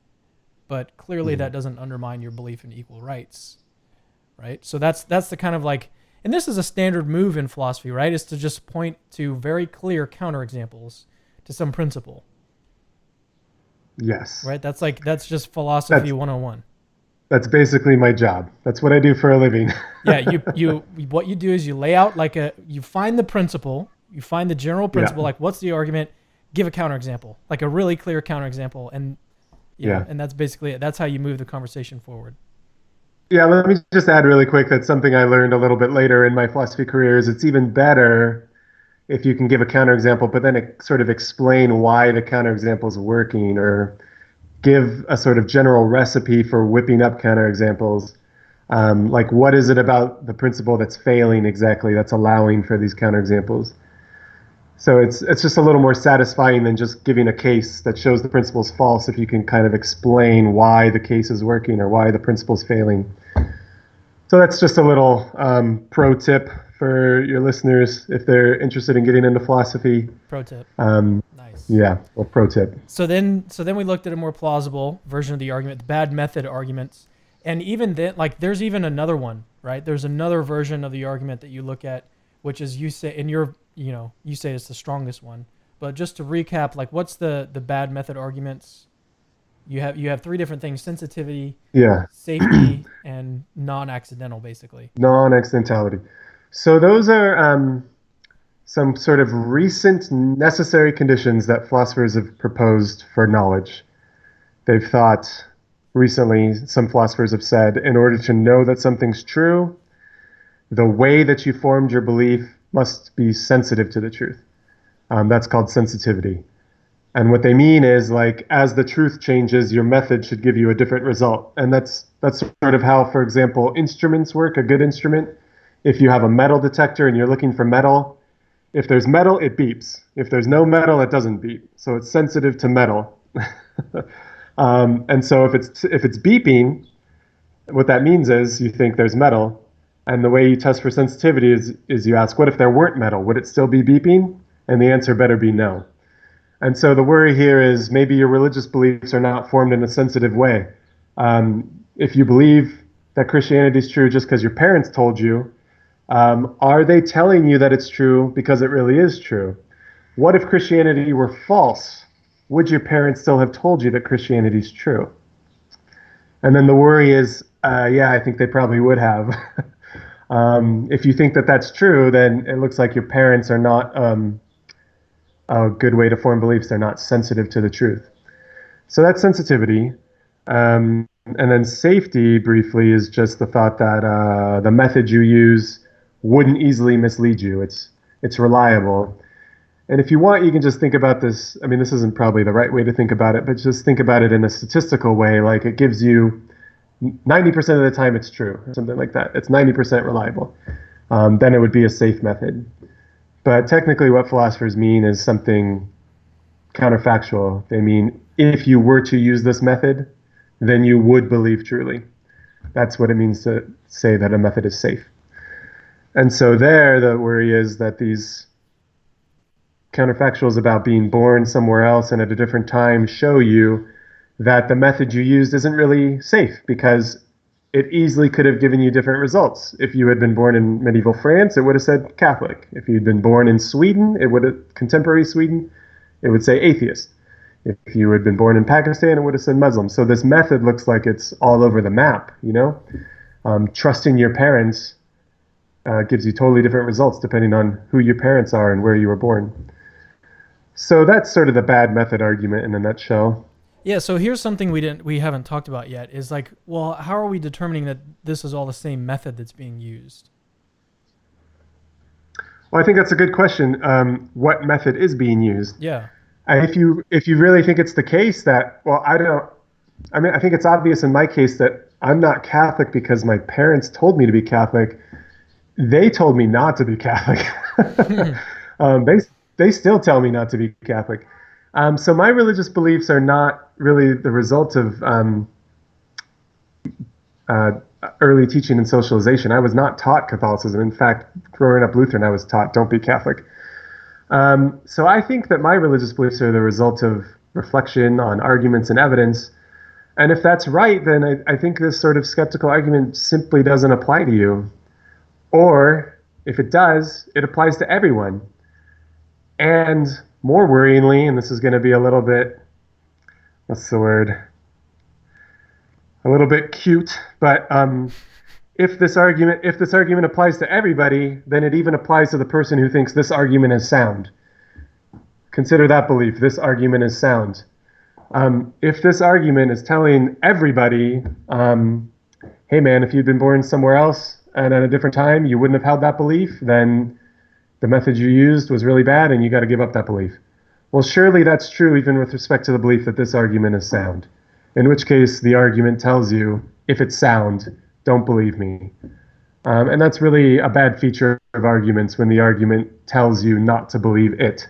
But clearly that doesn't undermine your belief in equal rights, right? So that's the kind of like, and this is a standard move in philosophy, right? Is to just point to very clear counterexamples to some principle. Yes. Right? That's just philosophy 101. That's basically my job. That's what I do for a living. Yeah, you what you do is you lay out you find the principle, you find the general principle, like what's the argument, give a counterexample, like a really clear counterexample, and and that's basically it. That's how you move the conversation forward. Yeah, let me just add really quick that something I learned a little bit later in my philosophy career is it's even better if you can give a counterexample, but then sort of explain why the counterexample is working, or give a sort of general recipe for whipping up counterexamples. Like, what is it about the principle that's failing exactly, that's allowing for these counterexamples? So it's just a little more satisfying than just giving a case that shows the principle is false if you can kind of explain why the case is working or why the principle is failing. So that's just a little pro tip for your listeners if they're interested in getting into philosophy. Pro tip. Nice. Yeah, well, pro tip. So then we looked at a more plausible version of the argument, the bad method arguments. And even then, like, there's even another one, right? There's another version of the argument that you look at, which is you say, and you say it's the strongest one. But just to recap, like, what's the bad method arguments? You have three different things: sensitivity, safety, and non-accidental, basically. Non-accidentality. So those are some sort of recent necessary conditions that philosophers have proposed for knowledge. They've thought recently, some philosophers have said, in order to know that something's true, the way that you formed your belief must be sensitive to the truth. That's called sensitivity. And what they mean is, like, as the truth changes, your method should give you a different result. And that's sort of how, for example, instruments work. A good instrument, if you have a metal detector and you're looking for metal, if there's metal, it beeps. If there's no metal, it doesn't beep. So it's sensitive to metal. And so if it's beeping, what that means is you think there's metal. And the way you test for sensitivity is you ask, what if there weren't metal? Would it still be beeping? And the answer better be no. And so the worry here is maybe your religious beliefs are not formed in a sensitive way. If you believe that Christianity is true just because your parents told you, are they telling you that it's true because it really is true? What if Christianity were false? Would your parents still have told you that Christianity is true? And then the worry is, I think they probably would have. If you think that that's true, then it looks like your parents are not a good way to form beliefs. They're not sensitive to the truth. So that's sensitivity. And then safety, briefly, is just the thought that the method you use wouldn't easily mislead you. It's reliable. And if you want, you can just think about this. I mean, this isn't probably the right way to think about it, but just think about it in a statistical way. Like, it gives you 90% of the time it's true, or something like that. It's 90% reliable. Then it would be a safe method. But technically what philosophers mean is something counterfactual. They mean, if you were to use this method, then you would believe truly. That's what it means to say that a method is safe. And so there, the worry is that these counterfactuals about being born somewhere else and at a different time show you that the method you used isn't really safe, because it easily could have given you different results. If you had been born in medieval France, it would have said Catholic. If you'd been born in Sweden, contemporary Sweden, it would say atheist. If you had been born in Pakistan, it would have said Muslim. So this method looks like it's all over the map, Trusting your parents gives you totally different results depending on who your parents are and where you were born. So that's sort of the bad method argument in a nutshell. Yeah, so here's something we haven't talked about yet, is like, well, how are we determining that this is all the same method that's being used? Well, I think that's a good question. What method is being used? Yeah. If you really think it's the case that, well, I think it's obvious in my case that I'm not Catholic because my parents told me to be Catholic. They told me not to be Catholic. They still tell me not to be Catholic. So my religious beliefs are not really the result of early teaching and socialization. I was not taught Catholicism. In fact, growing up Lutheran, I was taught don't be Catholic. So I think that my religious beliefs are the result of reflection on arguments and evidence. And if that's right, then I think this sort of skeptical argument simply doesn't apply to you. Or if it does, it applies to everyone. And more worryingly, and this is going to be a little bit, what's the word? A little bit cute, but if this argument applies to everybody, then it even applies to the person who thinks this argument is sound. Consider that belief. This argument is sound. If this argument is telling everybody, hey man, if you'd been born somewhere else and at a different time, you wouldn't have held that belief, then the method you used was really bad and you got to give up that belief. Well, surely that's true even with respect to the belief that this argument is sound. In which case, the argument tells you, if it's sound, don't believe me. And that's really a bad feature of arguments when the argument tells you not to believe it.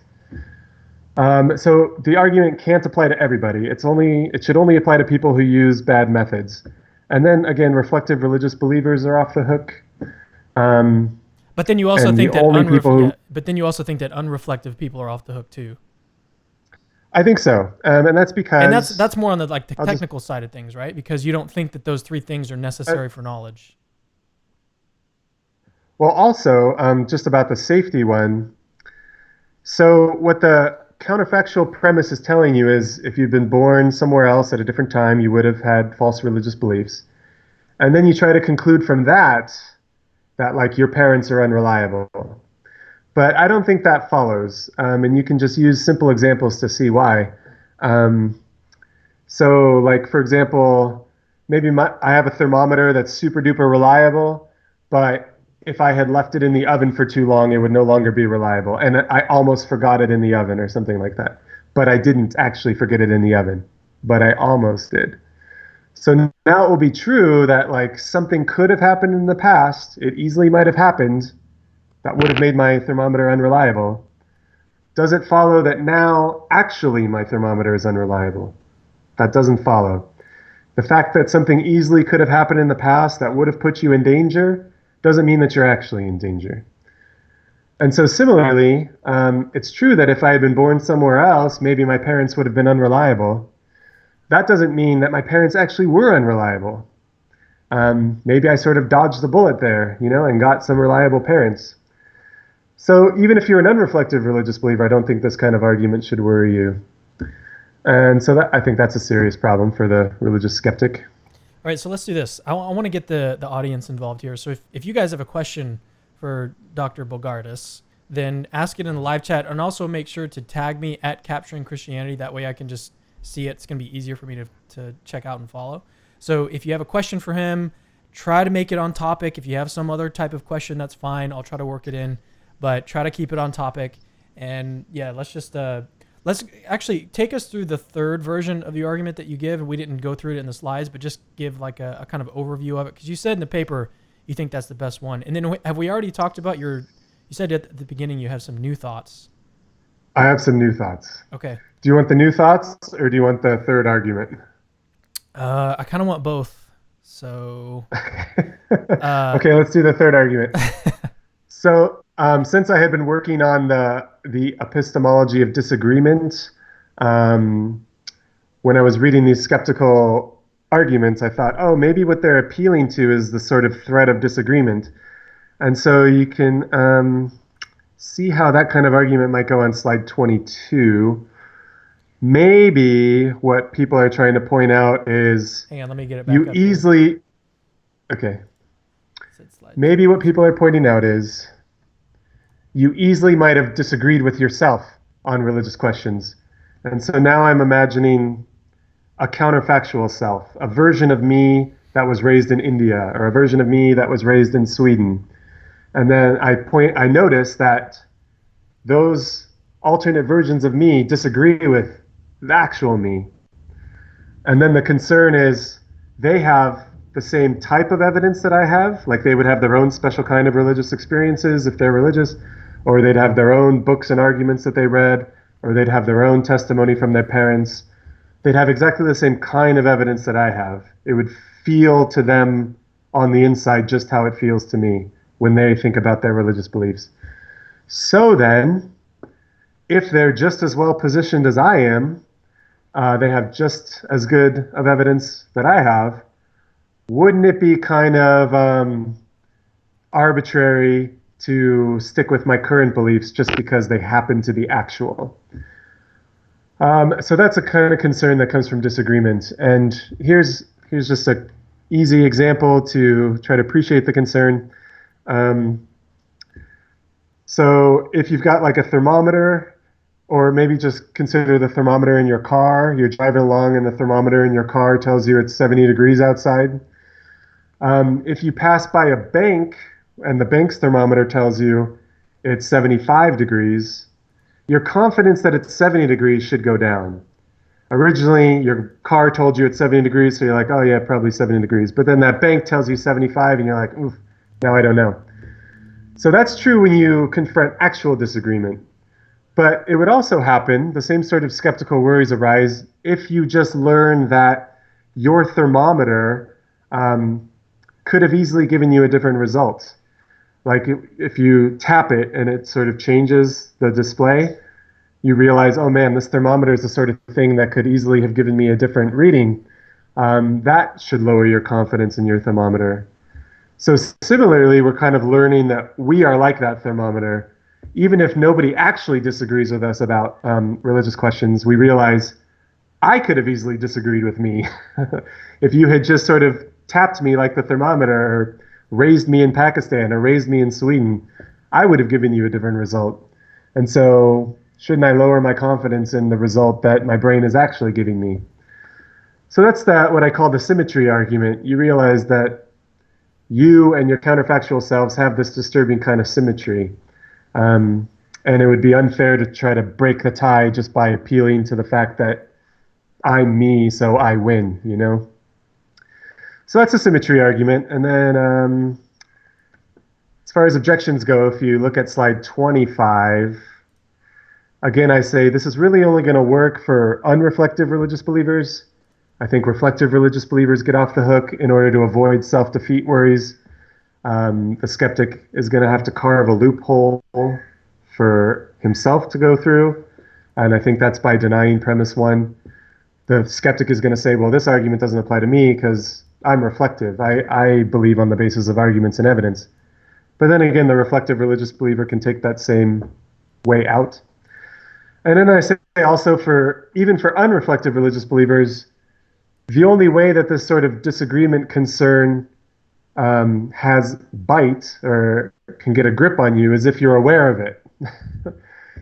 So the argument can't apply to everybody. It should only apply to people who use bad methods. And then again, reflective religious believers are off the hook. But then you also think that unreflective people are off the hook too. I think so, and that's because. And that's more on the technical side of things, right? Because you don't think that those three things are necessary for knowledge. Well, also just about the safety one. So what the counterfactual premise is telling you is, if you've been born somewhere else at a different time, you would have had false religious beliefs, and then you try to conclude from that like your parents are unreliable. But I don't think that follows, and you can just use simple examples to see why. So like, for example, maybe I have a thermometer that's super duper reliable, but if I had left it in the oven for too long, it would no longer be reliable. And I almost forgot it in the oven or something like that. But I didn't actually forget it in the oven, but I almost did. So now it will be true that like something could have happened in the past. It easily might have happened. That would have made my thermometer unreliable. Does it follow that now actually my thermometer is unreliable? That doesn't follow. The fact that something easily could have happened in the past that would have put you in danger doesn't mean that you're actually in danger. And so similarly, it's true that if I had been born somewhere else, maybe my parents would have been unreliable. That doesn't mean that my parents actually were unreliable. Maybe I sort of dodged the bullet there, and got some reliable parents. So even if you're an unreflective religious believer, I don't think this kind of argument should worry you. And so I think that's a serious problem for the religious skeptic. All right, so let's do this. I want to get the audience involved here. So if you guys have a question for Dr. Bogardus, then ask it in the live chat, and also make sure to tag me at Capturing Christianity. That way I can just see it. It's going to be easier for me to check out and follow. So if you have a question for him, try to make it on topic. If you have some other type of question, that's fine. I'll try to work it in, but try to keep it on topic. And yeah, let's actually take us through the third version of the argument that you give. We didn't go through it in the slides, but just give like a kind of overview of it. Because you said in the paper you think that's the best one. And then have we already talked about you said at the beginning you have some new thoughts. I have some new thoughts. Okay. Do you want the new thoughts or do you want the third argument? I kind of want both. So. Okay, let's do the third argument. So since I had been working on the epistemology of disagreement, when I was reading these skeptical arguments, I thought, oh, maybe what they're appealing to is the sort of threat of disagreement. And so you can see how that kind of argument might go on slide 22. Maybe what people are trying to point out is... Hang on, let me get it back up easily... Okay. Maybe what people are pointing out is you easily might have disagreed with yourself on religious questions. And so now I'm imagining a counterfactual self, a version of me that was raised in India, or a version of me that was raised in Sweden. And then I notice that those alternate versions of me disagree with the actual me. And then the concern is they have the same type of evidence that I have, like they would have their own special kind of religious experiences if they're religious, or they'd have their own books and arguments that they read, or they'd have their own testimony from their parents. They'd have exactly the same kind of evidence that I have. It would feel to them on the inside just how it feels to me when they think about their religious beliefs. So then, if they're just as well positioned as I am, they have just as good of evidence that I have, wouldn't it be kind of arbitrary to stick with my current beliefs just because they happen to be actual? So that's a kind of concern that comes from disagreement. And here's just an easy example to try to appreciate the concern. So if you've got like a thermometer, or maybe just consider the thermometer in your car, you're driving along and the thermometer in your car tells you it's 70 degrees outside. If you pass by a bank and the bank's thermometer tells you it's 75 degrees, your confidence that it's 70 degrees should go down. Originally, your car told you it's 70 degrees, so you're like, oh yeah, probably 70 degrees. But then that bank tells you 75, and you're like, oof, now I don't know. So that's true when you confront actual disagreement. But it would also happen, the same sort of skeptical worries arise if you just learn that your thermometer could have easily given you a different result. Like if you tap it and it sort of changes the display, you realize, oh man, this thermometer is the sort of thing that could easily have given me a different reading. That should lower your confidence in your thermometer. So similarly, we're kind of learning that we are like that thermometer. Even if nobody actually disagrees with us about religious questions, we realize I could have easily disagreed with me. If you had just sort of tapped me like the thermometer, or raised me in Pakistan, or raised me in Sweden, I would have given you a different result. And so shouldn't I lower my confidence in the result that my brain is actually giving me? So that's what I call the symmetry argument. You realize that you and your counterfactual selves have this disturbing kind of symmetry. And it would be unfair to try to break the tie just by appealing to the fact that I'm me, so I win, you know? So that's a symmetry argument. And then as far as objections go, if you look at slide 25, again, I say this is really only going to work for unreflective religious believers. I think reflective religious believers get off the hook in order to avoid self-defeat worries. The skeptic is going to have to carve a loophole for himself to go through. And I think that's by denying premise one. The skeptic is going to say, well, this argument doesn't apply to me because I'm reflective. I believe on the basis of arguments and evidence. But then again, the reflective religious believer can take that same way out. And then I say also even for unreflective religious believers, the only way that this sort of disagreement concern has bite or can get a grip on you is if you're aware of it.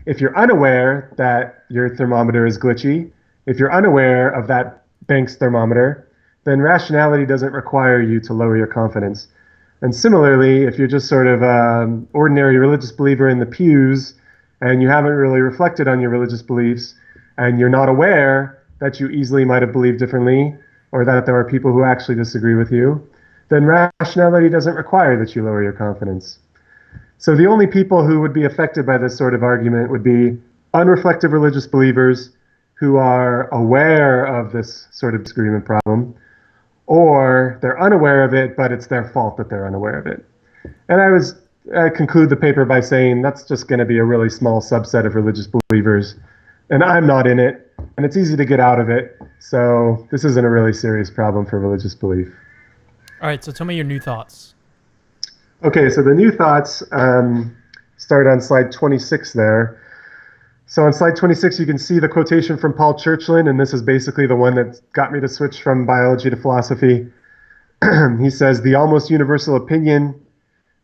If you're unaware that your thermometer is glitchy, if you're unaware of that bank's thermometer, then rationality doesn't require you to lower your confidence. And similarly, if you're just sort of an ordinary religious believer in the pews and you haven't really reflected on your religious beliefs and you're not aware that you easily might have believed differently or that there are people who actually disagree with you, then rationality doesn't require that you lower your confidence. So the only people who would be affected by this sort of argument would be unreflective religious believers who are aware of this sort of disagreement problem, or they're unaware of it, but it's their fault that they're unaware of it. And I conclude the paper by saying that's just going to be a really small subset of religious believers, and I'm not in it, and it's easy to get out of it, so this isn't a really serious problem for religious belief. All right, so tell me your new thoughts. Okay, so the new thoughts start on slide 26 there. So on slide 26, you can see the quotation from Paul Churchland, and this is basically the one that got me to switch from biology to philosophy. He says, the almost universal opinion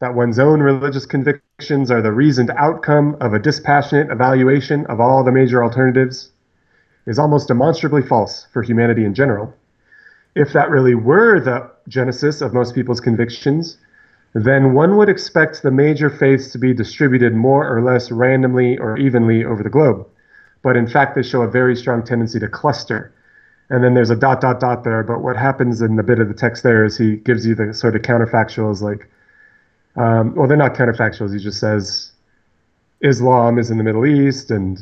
that one's own religious convictions are the reasoned outcome of a dispassionate evaluation of all the major alternatives is almost demonstrably false for humanity in general. If that really were the genesis of most people's convictions, then one would expect the major faiths to be distributed more or less randomly or evenly over the globe. But in fact, they show a very strong tendency to cluster. And then there's a ... there, but what happens in the bit of the text there is he gives you the sort of counterfactuals like, well, they're not counterfactuals, he just says Islam is in the Middle East and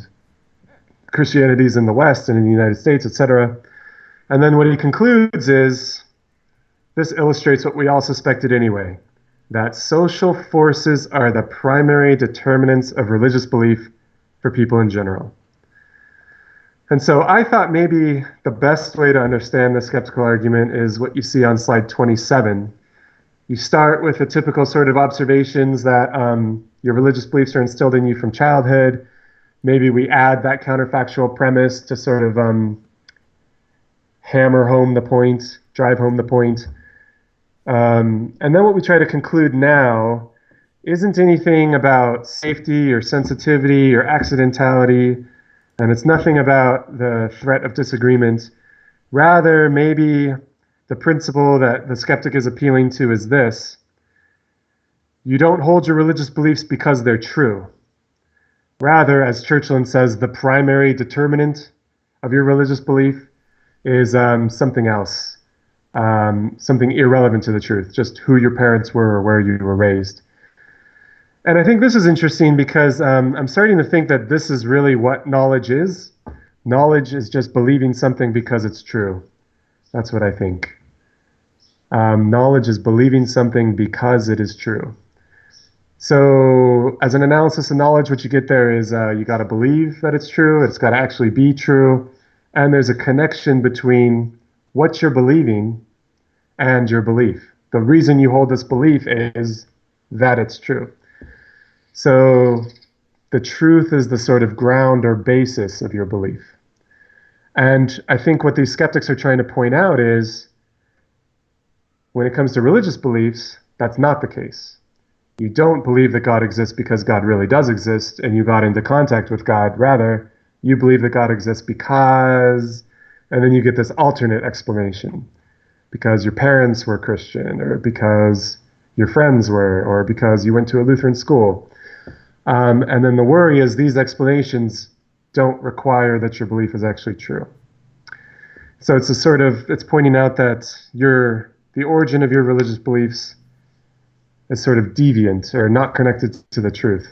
Christianity is in the West and in the United States, etc. And then what he concludes is This illustrates what we all suspected anyway, that social forces are the primary determinants of religious belief for people in general. And so I thought maybe the best way to understand the skeptical argument is what you see on slide 27. You start with the typical sort of observations that your religious beliefs are instilled in you from childhood. Maybe we add that counterfactual premise to sort of hammer home the point, drive home the point. And then what we try to conclude now isn't anything about safety or sensitivity or accidentality, and it's nothing about the threat of disagreement. Rather, maybe the principle that the skeptic is appealing to is this: you don't hold your religious beliefs because they're true. Rather, as Churchland says, the primary determinant of your religious belief is something else, something irrelevant to the truth, just who your parents were or where you were raised. And I think this is interesting because I'm starting to think that this is really what knowledge is. Knowledge is just believing something because it's true. That's what I think. Knowledge is believing something because it is true. So as an analysis of knowledge, what you get there is you got to believe that it's true. It's got to actually be true. And there's a connection between what you're believing and your belief. The reason you hold this belief is that it's true. So the truth is the sort of ground or basis of your belief. And I think what these skeptics are trying to point out is when it comes to religious beliefs, that's not the case. You don't believe that God exists because God really does exist and you got into contact with God. Rather, you believe that God exists because, and then you get this alternate explanation. Because your parents were Christian, or because your friends were, or because you went to a Lutheran school. And then the worry is these explanations don't require that your belief is actually true. So it's pointing out that the origin of your religious beliefs is sort of deviant or not connected to the truth.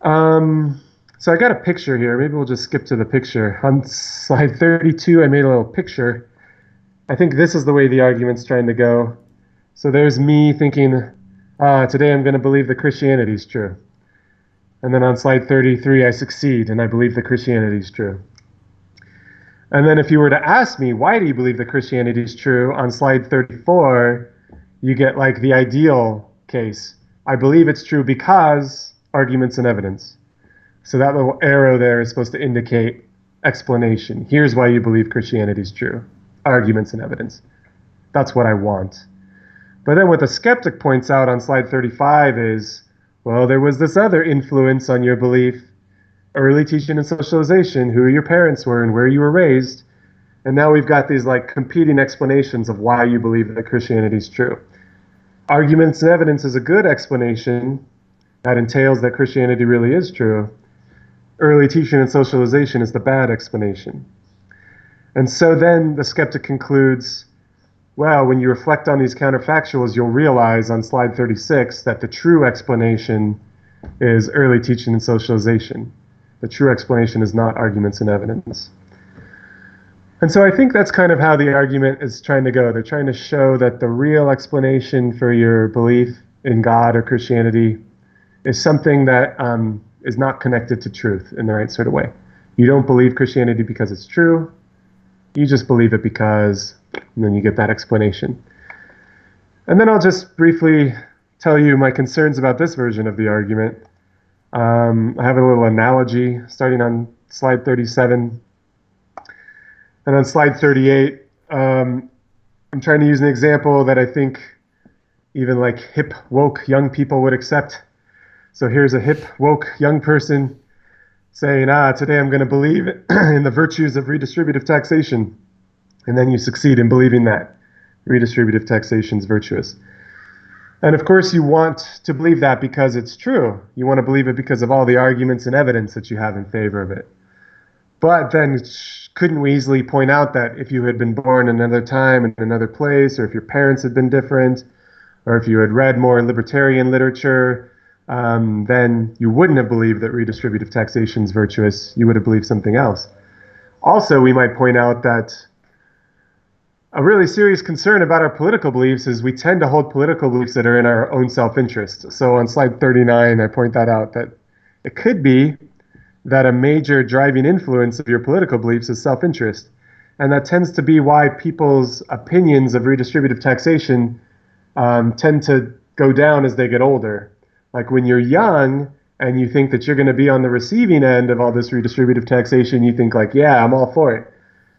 So I got a picture here. Maybe we'll just skip to the picture. On slide 32, I made a little picture. I think this is the way the argument's trying to go. So there's me thinking, today I'm going to believe that Christianity is true. And then on slide 33, I succeed and I believe that Christianity is true. And then if you were to ask me, why do you believe that Christianity is true? On slide 34, you get like the ideal case. I believe it's true because arguments and evidence. So that little arrow there is supposed to indicate explanation. Here's why you believe Christianity is true. Arguments and evidence. That's what I want. But then what the skeptic points out on slide 35 is, well, there was this other influence on your belief, early teaching and socialization, who your parents were and where you were raised. And now we've got these like competing explanations of why you believe that Christianity is true. Arguments and evidence is a good explanation that entails that Christianity really is true. Early teaching and socialization is the bad explanation. And so then the skeptic concludes, well, when you reflect on these counterfactuals, you'll realize on slide 36 that the true explanation is early teaching and socialization. The true explanation is not arguments and evidence. And so I think that's kind of how the argument is trying to go. They're trying to show that the real explanation for your belief in God or Christianity is something that is not connected to truth in the right sort of way. You don't believe Christianity because it's true. You just believe it because, and then you get that explanation. And then I'll just briefly tell you my concerns about this version of the argument. I have a little analogy starting on slide 37. And on slide 38, I'm trying to use an example that I think even like hip, woke young people would accept. So here's a hip, woke young person saying, today I'm going to believe in the virtues of redistributive taxation. And then you succeed in believing that redistributive taxation is virtuous. And of course you want to believe that because it's true. You want to believe it because of all the arguments and evidence that you have in favor of it. But then couldn't we easily point out that if you had been born in another time, in another place, or if your parents had been different, or if you had read more libertarian literature, then you wouldn't have believed that redistributive taxation is virtuous. You would have believed something else. Also, we might point out that a really serious concern about our political beliefs is we tend to hold political beliefs that are in our own self-interest. So on slide 39, I point that out, that it could be that a major driving influence of your political beliefs is self-interest. And that tends to be why people's opinions of redistributive taxation tend to go down as they get older. Like when you're young and you think that you're going to be on the receiving end of all this redistributive taxation, you think like, yeah, I'm all for it.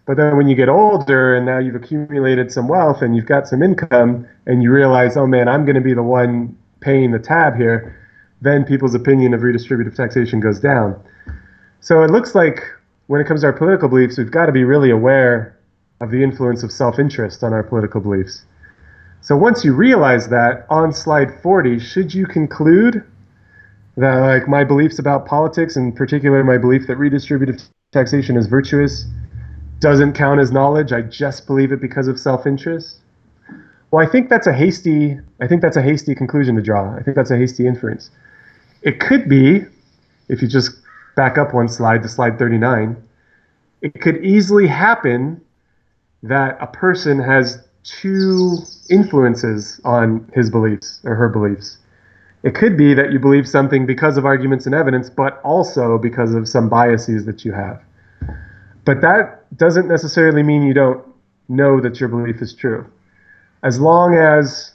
But then when you get older and now you've accumulated some wealth and you've got some income and you realize, oh man, I'm going to be the one paying the tab here, then people's opinion of redistributive taxation goes down. So it looks like when it comes to our political beliefs, we've got to be really aware of the influence of self-interest on our political beliefs. So once you realize that, on slide 40, should you conclude that like my beliefs about politics, in particular my belief that redistributive taxation is virtuous, doesn't count as knowledge, I just believe it because of self-interest? Well, I think that's a hasty conclusion to draw. I think that's a hasty inference. It could be, if you just back up one slide to slide 39, it could easily happen that a person has two influences on his beliefs or her beliefs. It could be that you believe something because of arguments and evidence, but also because of some biases that you have. But that doesn't necessarily mean you don't know that your belief is true. As long as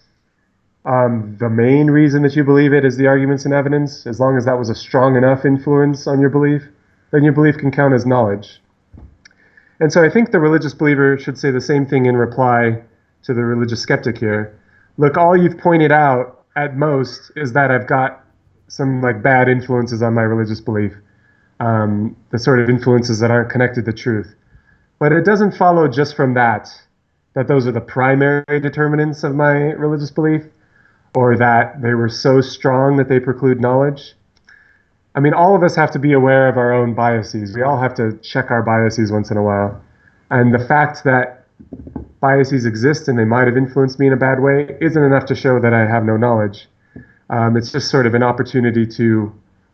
the main reason that you believe it is the arguments and evidence, as long as that was a strong enough influence on your belief, then your belief can count as knowledge. And so I think the religious believer should say the same thing in reply to the religious skeptic here. Look, all you've pointed out at most is that I've got some like bad influences on my religious belief, the sort of influences that aren't connected to truth. But it doesn't follow just from that those are the primary determinants of my religious belief, or that they were so strong that they preclude knowledge. I mean, all of us have to be aware of our own biases. We all have to check our biases once in a while. And the fact that biases exist and they might have influenced me in a bad way isn't enough to show that I have no knowledge. It's just sort of an opportunity to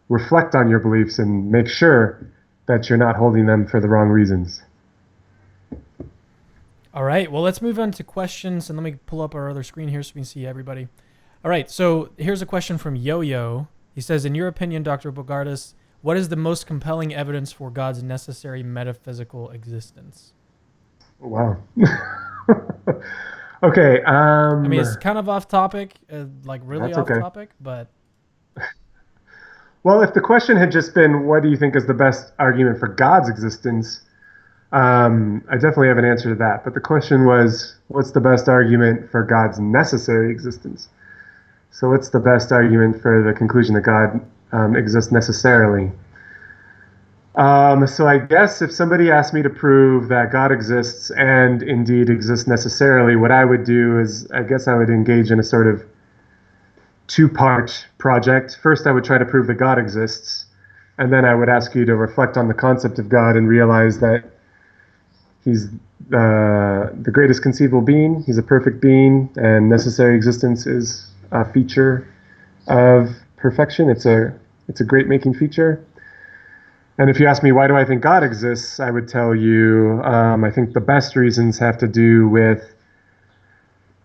reflect on your beliefs and make sure that you're not holding them for the wrong reasons. All right, well, let's move on to questions, and let me pull up our other screen here so we can see everybody. All right, so here's a question from Yo-Yo. He says, in your opinion, Dr. Bogardus, what is the most compelling evidence for God's necessary metaphysical existence? Wow. Okay. I mean, it's kind of off topic, like really off okay. topic, but... Well, if the question had just been, what do you think is the best argument for God's existence? I definitely have an answer to that. But the question was, what's the best argument for God's necessary existence? So what's the best argument for the conclusion that God exists necessarily? So I guess if somebody asked me to prove that God exists and indeed exists necessarily, what I would do is I guess I would engage in a sort of two-part project. First, I would try to prove that God exists, and then I would ask you to reflect on the concept of God and realize that He's the greatest conceivable being. He's a perfect being, and necessary existence is a feature of perfection. It's a great-making feature. And if you ask me why do I think God exists, I would tell you I think the best reasons have to do with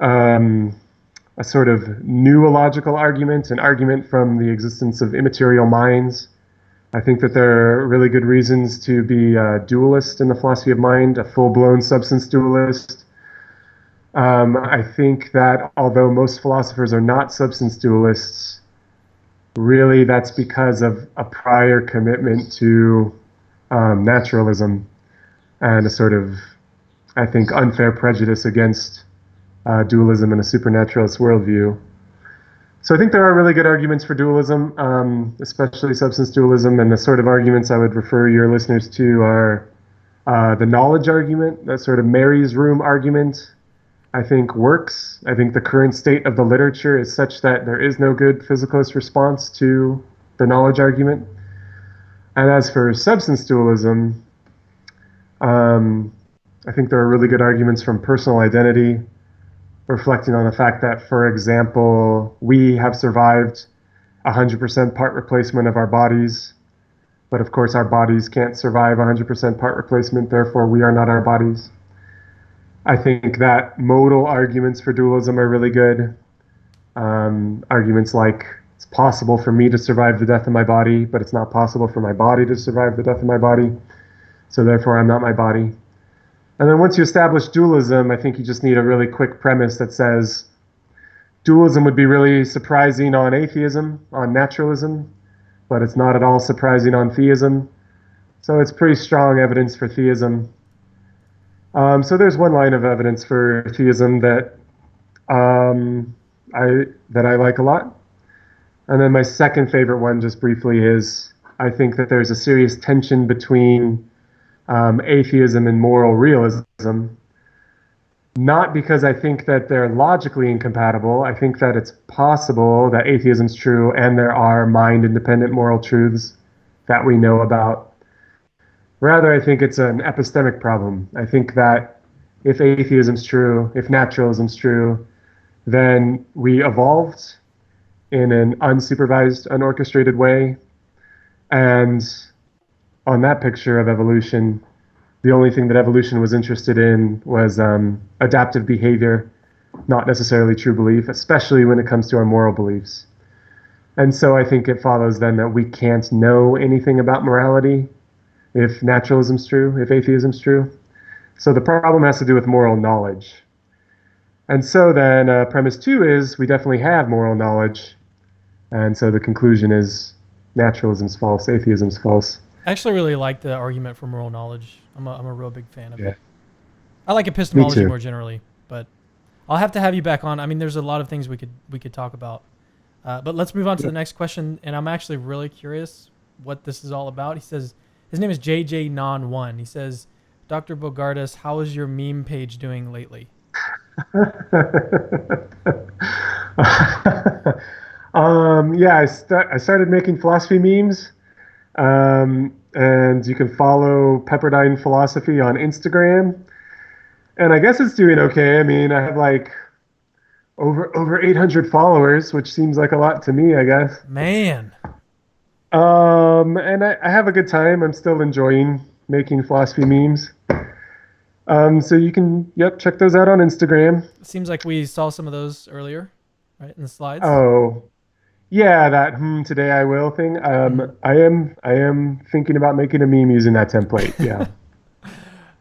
a sort of noological argument, an argument from the existence of immaterial minds. I think that there are really good reasons to be a dualist in the philosophy of mind, a full-blown substance dualist. I think that although most philosophers are not substance dualists, really that's because of a prior commitment to naturalism and a sort of, I think, unfair prejudice against dualism and a supernaturalist worldview. So I think there are really good arguments for dualism, especially substance dualism, and the sort of arguments I would refer your listeners to are the knowledge argument, that sort of Mary's room argument, I think works. I think the current state of the literature is such that there is no good physicalist response to the knowledge argument. And as for substance dualism, I think there are really good arguments from personal identity, reflecting on the fact that, for example, we have survived 100% part replacement of our bodies, but of course our bodies can't survive 100% part replacement, therefore we are not our bodies. I think that modal arguments for dualism are really good. Arguments like it's possible for me to survive the death of my body, but it's not possible for my body to survive the death of my body. So therefore, I'm not my body. And then once you establish dualism, I think you just need a really quick premise that says dualism would be really surprising on atheism, on naturalism, but it's not at all surprising on theism. So it's pretty strong evidence for theism. So there's one line of evidence for theism that I like a lot. And then my second favorite one, just briefly, is I think that there's a serious tension between atheism and moral realism. Not because I think that they're logically incompatible. I think that it's possible that atheism's true and there are mind-independent moral truths that we know about. Rather, I think it's an epistemic problem. I think that if atheism's true, if naturalism's true, then we evolved in an unsupervised, unorchestrated way. And on that picture of evolution, the only thing that evolution was interested in was adaptive behavior, not necessarily true belief, especially when it comes to our moral beliefs. And so I think it follows then that we can't know anything about morality if naturalism's true, if atheism's true. So the problem has to do with moral knowledge. And so then premise 2 is we definitely have moral knowledge. And so the conclusion is naturalism's false, atheism's false. I actually really like the argument for moral knowledge. I'm a real big fan of Yeah. it. I like epistemology more generally, but I'll have to have you back on. I mean, there's a lot of things we could talk about. But let's move on to the next question, and I'm actually really curious what this is all about. He says, his name is JJ Non1. He says, Dr. Bogardus, how is your meme page doing lately? Yeah, I started making philosophy memes. And you can follow Pepperdine Philosophy on Instagram. And I guess it's doing okay. I mean, I have like over 800 followers, which seems like a lot to me, I guess. Man. And I have a good time. I'm still enjoying making philosophy memes. So you can, check those out on Instagram. Seems like we saw some of those earlier, right, in the slides. Oh, yeah, that today I will thing. I am thinking about making a meme using that template. Yeah.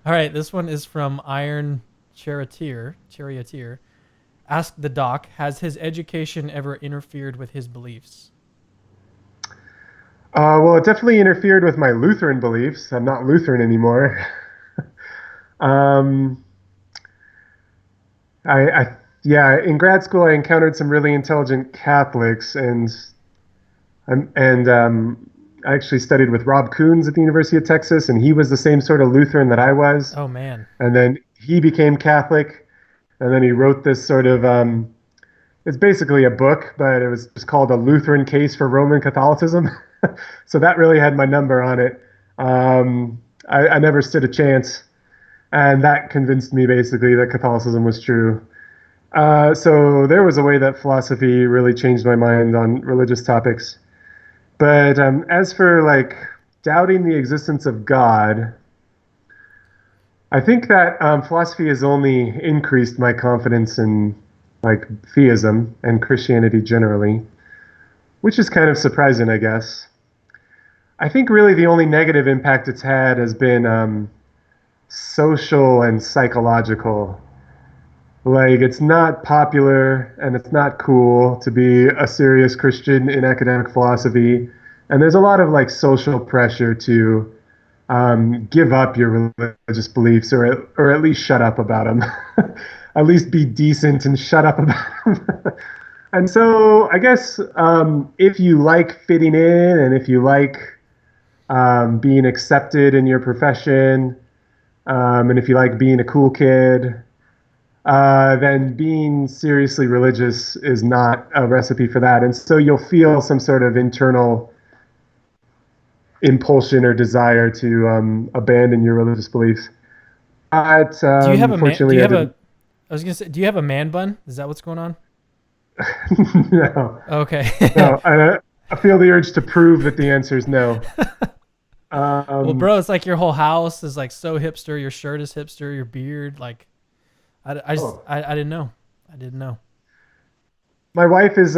All right, this one is from Iron Charioteer. Ask the doc, has his education ever interfered with his beliefs? Well, it definitely interfered with my Lutheran beliefs. I'm not Lutheran anymore. In grad school, I encountered some really intelligent Catholics, and I actually studied with Rob Coons at the University of Texas, and he was the same sort of Lutheran that I was. Oh, man. And then he became Catholic, and then he wrote this sort of, it's basically a book, but it was called A Lutheran Case for Roman Catholicism. So that really had my number on it. I never stood a chance, and that convinced me basically that Catholicism was true. So there was a way that philosophy really changed my mind on religious topics. But as for like doubting the existence of God, I think that philosophy has only increased my confidence in like theism and Christianity generally, which is kind of surprising, I guess. I think really the only negative impact it's had has been social and psychological. Like, it's not popular and it's not cool to be a serious Christian in academic philosophy. And there's a lot of like social pressure to give up your religious beliefs or at least shut up about them. At least be decent and shut up about them. And so I guess if you like fitting in and if you like being accepted in your profession, and if you like being a cool kid, then being seriously religious is not a recipe for that. And so you'll feel some sort of internal impulsion or desire to abandon your religious beliefs. But do you have unfortunately, I was gonna say, do you have a man bun? Is that what's going on? No. Okay. No, I feel the urge to prove that the answer is no. Well, bro, it's like your whole house is like so hipster. Your shirt is hipster. Your beard, like, Oh, I didn't know. I didn't know. my wife is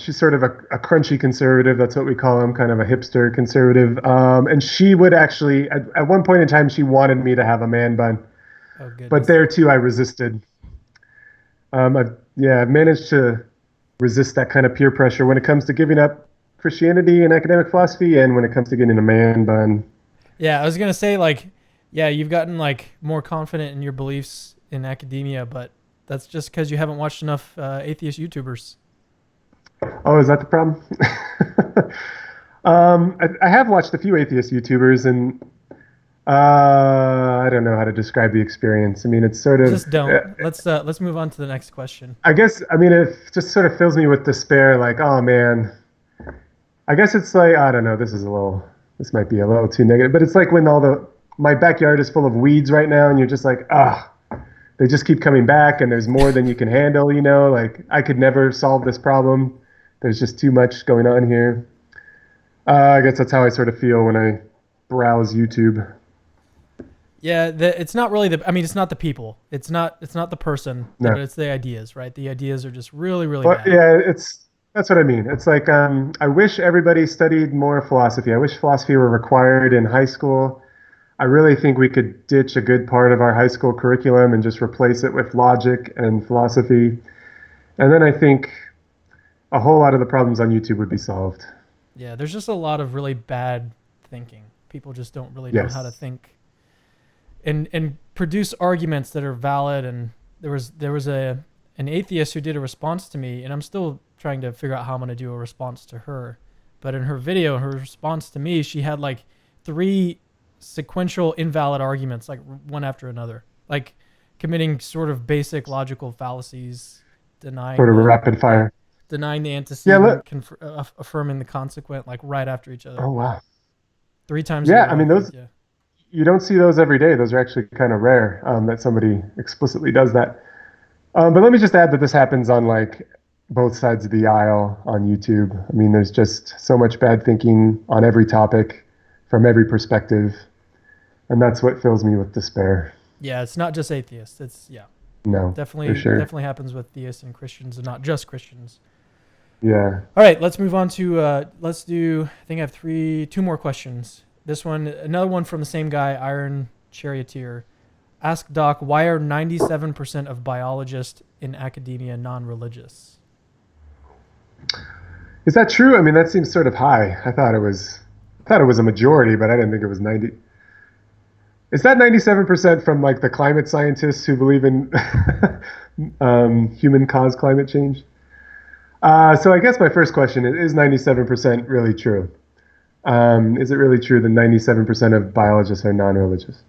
she's sort of a crunchy conservative. That's what we call them, kind of a hipster conservative. And she would actually at one point in time she wanted me to have a man bun, Oh but goodness. there too I resisted. I've managed to resist that kind of peer pressure when it comes to giving up Christianity and academic philosophy, and when it comes to getting a man bun. Yeah, I was gonna say like, yeah, you've gotten like more confident in your beliefs in academia, but that's just because you haven't watched enough atheist YouTubers. Oh, is that the problem? I have watched a few atheist YouTubers, and I don't know how to describe the experience. I mean, it's sort of, Just don't. Let's move on to the next question. I guess, I mean, it just sort of fills me with despair. Like, oh man, I guess it's like, I don't know. This might be a little too negative, but it's like when my backyard is full of weeds right now, and you're just like, they just keep coming back, and there's more than you can handle. Like I could never solve this problem. There's just too much going on here. I guess that's how I sort of feel when I browse YouTube. Yeah, it's not really the. I mean, it's not the people. It's not the person, but No. it's the ideas, right? The ideas are just really, really Well, bad. yeah, that's what I mean. It's like I wish everybody studied more philosophy. I wish philosophy were required in high school. I really think we could ditch a good part of our high school curriculum and just replace it with logic and philosophy. And then I think a whole lot of the problems on YouTube would be solved. Yeah, there's just a lot of really bad thinking. People just don't really know how to Yes. think and produce arguments that are valid. And there was a an atheist who did a response to me, and I'm still trying to figure out how I'm gonna do a response to her. But in her video, her response to me, she had like three sequential invalid arguments, like one after another, like committing sort of basic logical fallacies, Sort denying of a the rapid yeah, fire. denying the Yeah, antecedent, affirming the consequent, like right after each other, oh wow. three times in a Yeah, I row, I mean think. those Yeah. you don't see those every day. Those are actually kind of rare that somebody explicitly does that. But let me just add that this happens on like both sides of the aisle on YouTube. I mean, there's just so much bad thinking on every topic from every perspective, and that's what fills me with despair. Yeah, it's not just atheists. It's yeah, No, for sure. definitely happens with theists and Christians, and not just Christians. Yeah. All right, let's move on to let's do. I think I have two more questions. This one, another one from the same guy, Iron Charioteer. Ask Doc, why are 97% of biologists in academia non-religious? Is that true? I mean, that seems sort of high. I thought it was a majority, but I didn't think it was 90. Is that 97% from like the climate scientists who believe in human caused climate change? So I guess my first question is 97% really true? Is it really true that 97% of biologists are non-religious?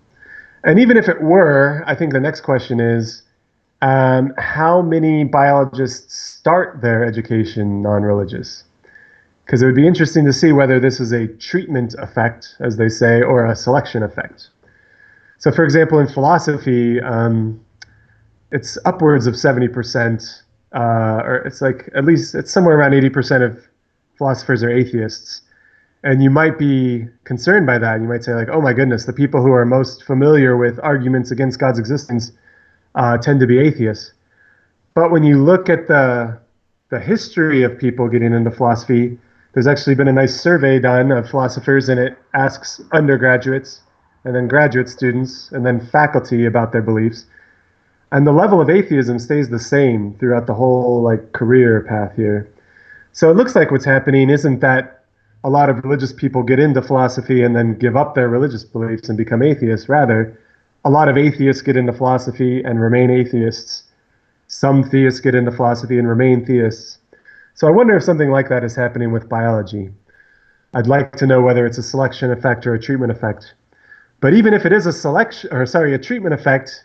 And even if it were, I think the next question is how many biologists start their education non-religious? Because it would be interesting to see whether this is a treatment effect, as they say, or a selection effect. So, for example, in philosophy, it's upwards of 70%, or it's like at least it's somewhere around 80% of philosophers are atheists. And you might be concerned by that. You might say, like, oh my goodness, the people who are most familiar with arguments against God's existence tend to be atheists. But when you look at the history of people getting into philosophy, there's actually been a nice survey done of philosophers, and it asks undergraduates and then graduate students and then faculty about their beliefs. And the level of atheism stays the same throughout the whole like career path here. So it looks like what's happening isn't that a lot of religious people get into philosophy and then give up their religious beliefs and become atheists. Rather, a lot of atheists get into philosophy and remain atheists. Some theists get into philosophy and remain theists. So I wonder if something like that is happening with biology. I'd like to know whether it's a selection effect or a treatment effect. But even if it is a treatment effect,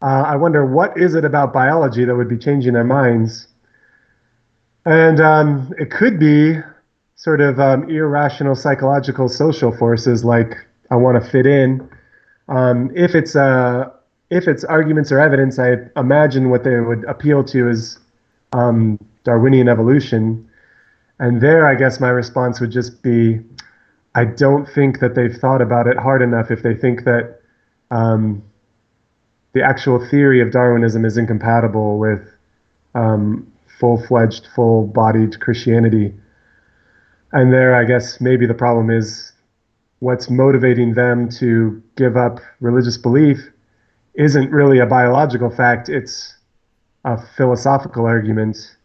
I wonder what is it about biology that would be changing their minds. And it could be sort of irrational psychological social forces like I want to fit in. If it's arguments or evidence, I imagine what they would appeal to is Darwinian evolution. And there, I guess my response would just be, I don't think that they've thought about it hard enough if they think that um, the actual theory of Darwinism is incompatible with full-fledged, full-bodied Christianity. And there, I guess maybe the problem is what's motivating them to give up religious belief isn't really a biological fact, it's a philosophical argument.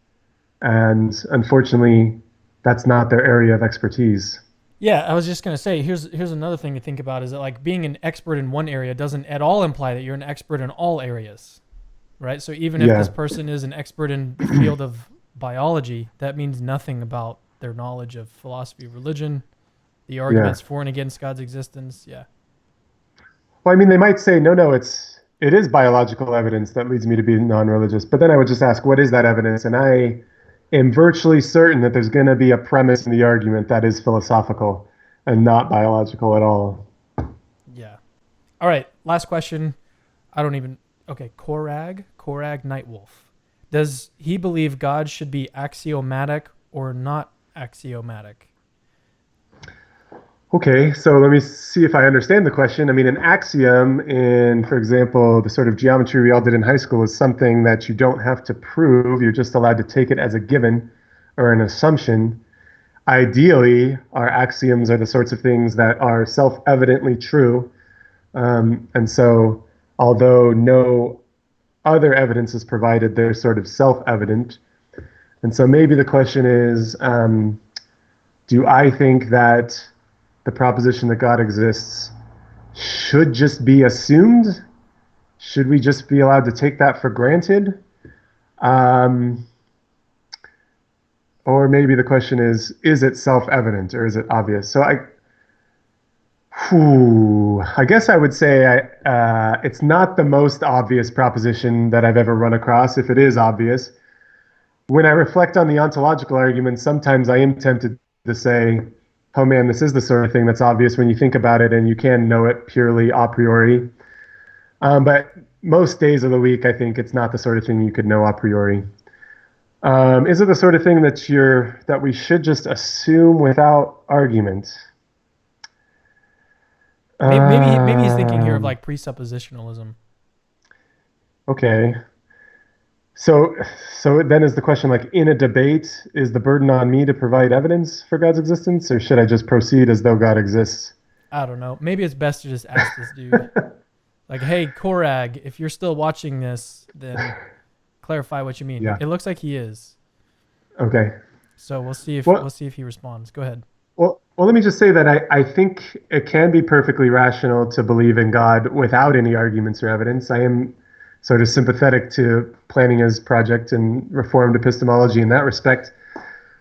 And unfortunately, that's not their area of expertise. Yeah, I was just gonna say, here's another thing to think about is that like being an expert in one area doesn't at all imply that you're an expert in all areas, right? So even if this person is an expert in the field of biology, that means nothing about their knowledge of philosophy, religion, the arguments for and against God's existence. Yeah. Well, I mean, they might say, no, it is biological evidence that leads me to be non-religious. But then I would just ask, what is that evidence? And I am virtually certain that there's going to be a premise in the argument that is philosophical and not biological at all. Yeah. All right. Last question. Okay. Korag Nightwolf. Does he believe God should be axiomatic or not axiomatic? Okay, so let me see if I understand the question. I mean, an axiom in, for example, the sort of geometry we all did in high school is something that you don't have to prove. You're just allowed to take it as a given or an assumption. Ideally, our axioms are the sorts of things that are self-evidently true. And so, although no other evidence is provided, they're sort of self-evident. And so maybe the question is, do I think that the proposition that God exists should just be assumed? Should we just be allowed to take that for granted? Or maybe the question is it self-evident or is it obvious? So I guess I would say it's not the most obvious proposition that I've ever run across, if it is obvious. When I reflect on the ontological argument, sometimes I am tempted to say, oh man, this is the sort of thing that's obvious when you think about it and you can know it purely a priori. But most days of the week, I think it's not the sort of thing you could know a priori. Is it the sort of thing that we should just assume without argument? Maybe he's thinking here of like presuppositionalism. Okay. So then is the question, like, in a debate, is the burden on me to provide evidence for God's existence, or should I just proceed as though God exists? I don't know. Maybe it's best to just ask this dude, like, hey, Korag, if you're still watching this, then clarify what you mean. Yeah. It looks like he is. Okay. So we'll see if he responds. Go ahead. Well, let me just say that I think it can be perfectly rational to believe in God without any arguments or evidence. I am sort of sympathetic to Plantinga's project and Reformed epistemology in that respect.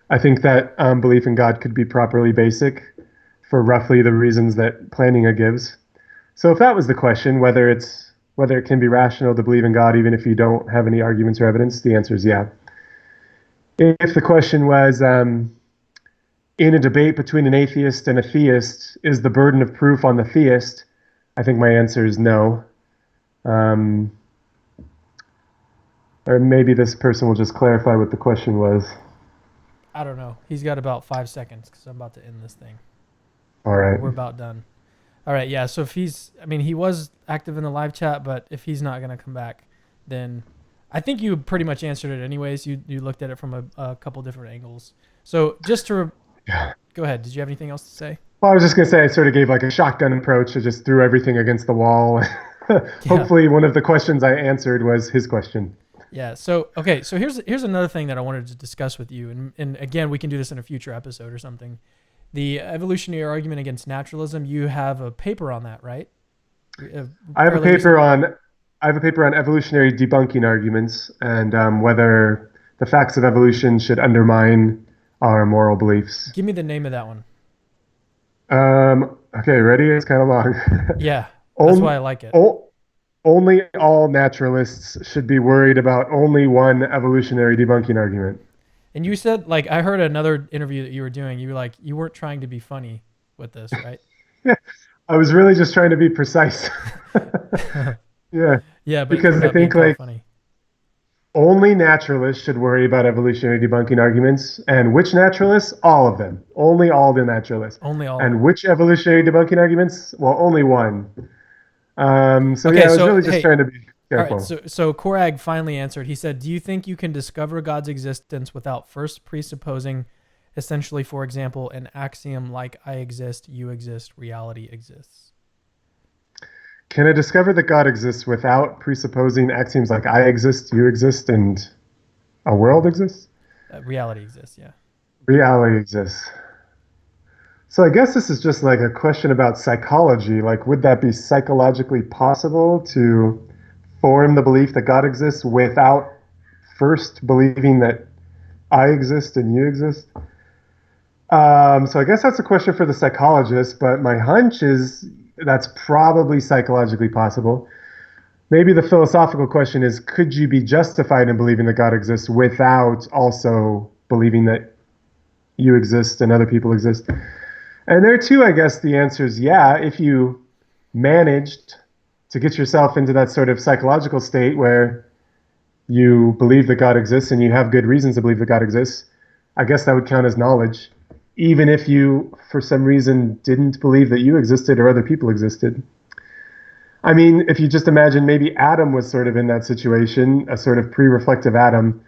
I think that belief in God could be properly basic for roughly the reasons that Plantinga gives. So if that was the question, whether it can be rational to believe in God even if you don't have any arguments or evidence, the answer is yeah. If the question was, in a debate between an atheist and a theist, is the burden of proof on the theist? I think my answer is no. Or maybe this person will just clarify what the question was. I don't know. He's got about 5 seconds because I'm about to end this thing. All right. We're about done. All right, yeah. So if he was active in the live chat, but if he's not going to come back, then I think you pretty much answered it anyways. You looked at it from a couple different angles. So just to go ahead. Did you have anything else to say? Well, I was just going to say I sort of gave like a shotgun approach. I just threw everything against the wall. Hopefully one of the questions I answered was his question. Yeah. So, okay. So here's another thing that I wanted to discuss with you. And again, we can do this in a future episode or something. The evolutionary argument against naturalism, you have a paper on that, right? I have a paper on evolutionary debunking arguments and whether the facts of evolution should undermine our moral beliefs. Give me the name of that one. Okay, ready? It's kind of long. Yeah, that's why I like it. Only all naturalists should be worried about only one evolutionary debunking argument. And you said, like, I heard another interview that you were doing. You were like, you weren't trying to be funny with this, right? Yeah, I was really just trying to be precise. Yeah. Yeah, but because I think like funny. Only naturalists should worry about evolutionary debunking arguments. And which naturalists? All of them. Only all the naturalists. Only all. And which evolutionary debunking arguments? Well, only one. So okay, yeah, I was really just trying to be. All right, Careful. so Korag finally answered. He said, "Do you think you can discover God's existence without first presupposing, essentially, for example, an axiom like I exist, you exist, reality exists?" Can I discover that God exists without presupposing axioms like I exist, you exist, and a world exists? Reality exists, yeah. Reality exists. So I guess this is just like a question about psychology. Like, would that be psychologically possible to form the belief that God exists without first believing that I exist and you exist? So I guess that's a question for the psychologist, but my hunch is that's probably psychologically possible. Maybe the philosophical question is, could you be justified in believing that God exists without also believing that you exist and other people exist? And there too, I guess the answer is yeah, if you managed to get yourself into that sort of psychological state where you believe that God exists and you have good reasons to believe that God exists, I guess that would count as knowledge, even if you, for some reason, didn't believe that you existed or other people existed. I mean, if you just imagine maybe Adam was sort of in that situation, a sort of pre-reflective Adam.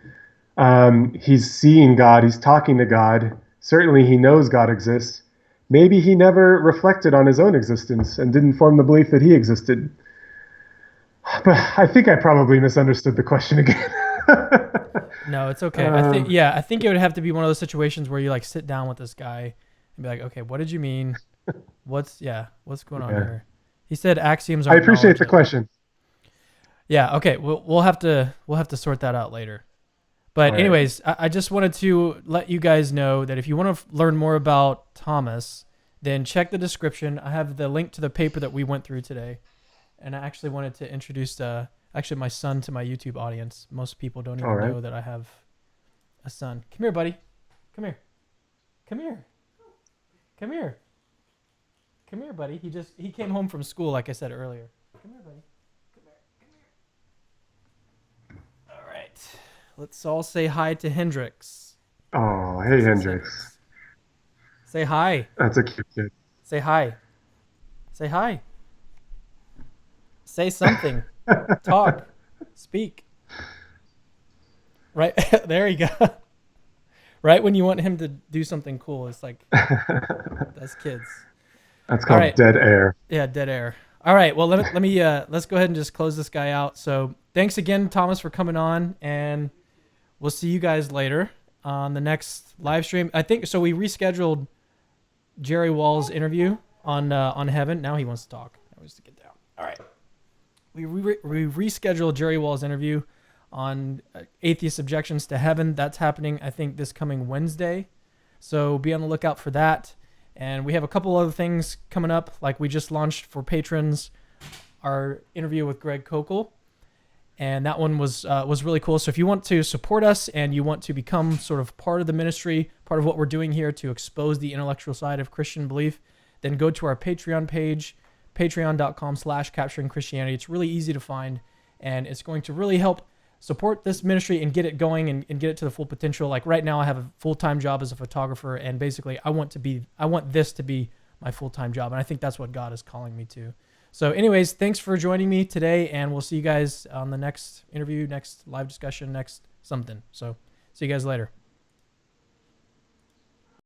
He's seeing God, he's talking to God. Certainly he knows God exists. Maybe he never reflected on his own existence and didn't form the belief that he existed. But I think I probably misunderstood the question again. No, it's okay. I think it would have to be one of those situations where you like sit down with this guy and be like, okay, what did you mean? What's going on Yeah. here? He said axioms I aren't appreciate the knowledge. question. Yeah, okay. We'll have to sort that out later. But All right. anyways, I just wanted to let you guys know that if you want to learn more about Thomas, then check the description. I have the link to the paper that we went through today. And I actually wanted to introduce actually my son to my YouTube audience. Most people don't All even right. know that I have a son. Come here, buddy. Come here. Come here. Come here. Come here, buddy. He came home from school, like I said earlier. Come here, buddy. Come here. All right. Let's all say hi to Hendrix. Oh, hey, Hendrix. Say hi. That's a cute kid. Say hi. Say hi. Say something. Talk. Speak. Right there you go. Right when you want him to do something cool, it's like that's kids. That's called right. dead air. Yeah, dead air. All right. Well, let me let's go ahead and just close this guy out. So thanks again, Thomas, for coming on, and we'll see you guys later on the next live stream. I think so. We rescheduled Jerry Wall's interview on Heaven. Now he wants to talk. Now he wants to get down. All right. We rescheduled Jerry Wall's interview on atheist objections to heaven. That's happening, I think, this coming Wednesday. So be on the lookout for that. And we have a couple other things coming up. Like we just launched for patrons our interview with Greg Kokel. And that one was really cool. So if you want to support us and you want to become sort of part of the ministry, part of what we're doing here to expose the intellectual side of Christian belief, then go to our Patreon page, patreon.com/capturingchristianity. It's really easy to find, and it's going to really help support this ministry and get it going and get it to the full potential. Like right now I have a full-time job as a photographer, and basically I want this to be my full-time job, and I think that's what God is calling me to. So anyways, thanks for joining me today, and we'll see you guys on the next interview, next live discussion, next something. So see you guys later.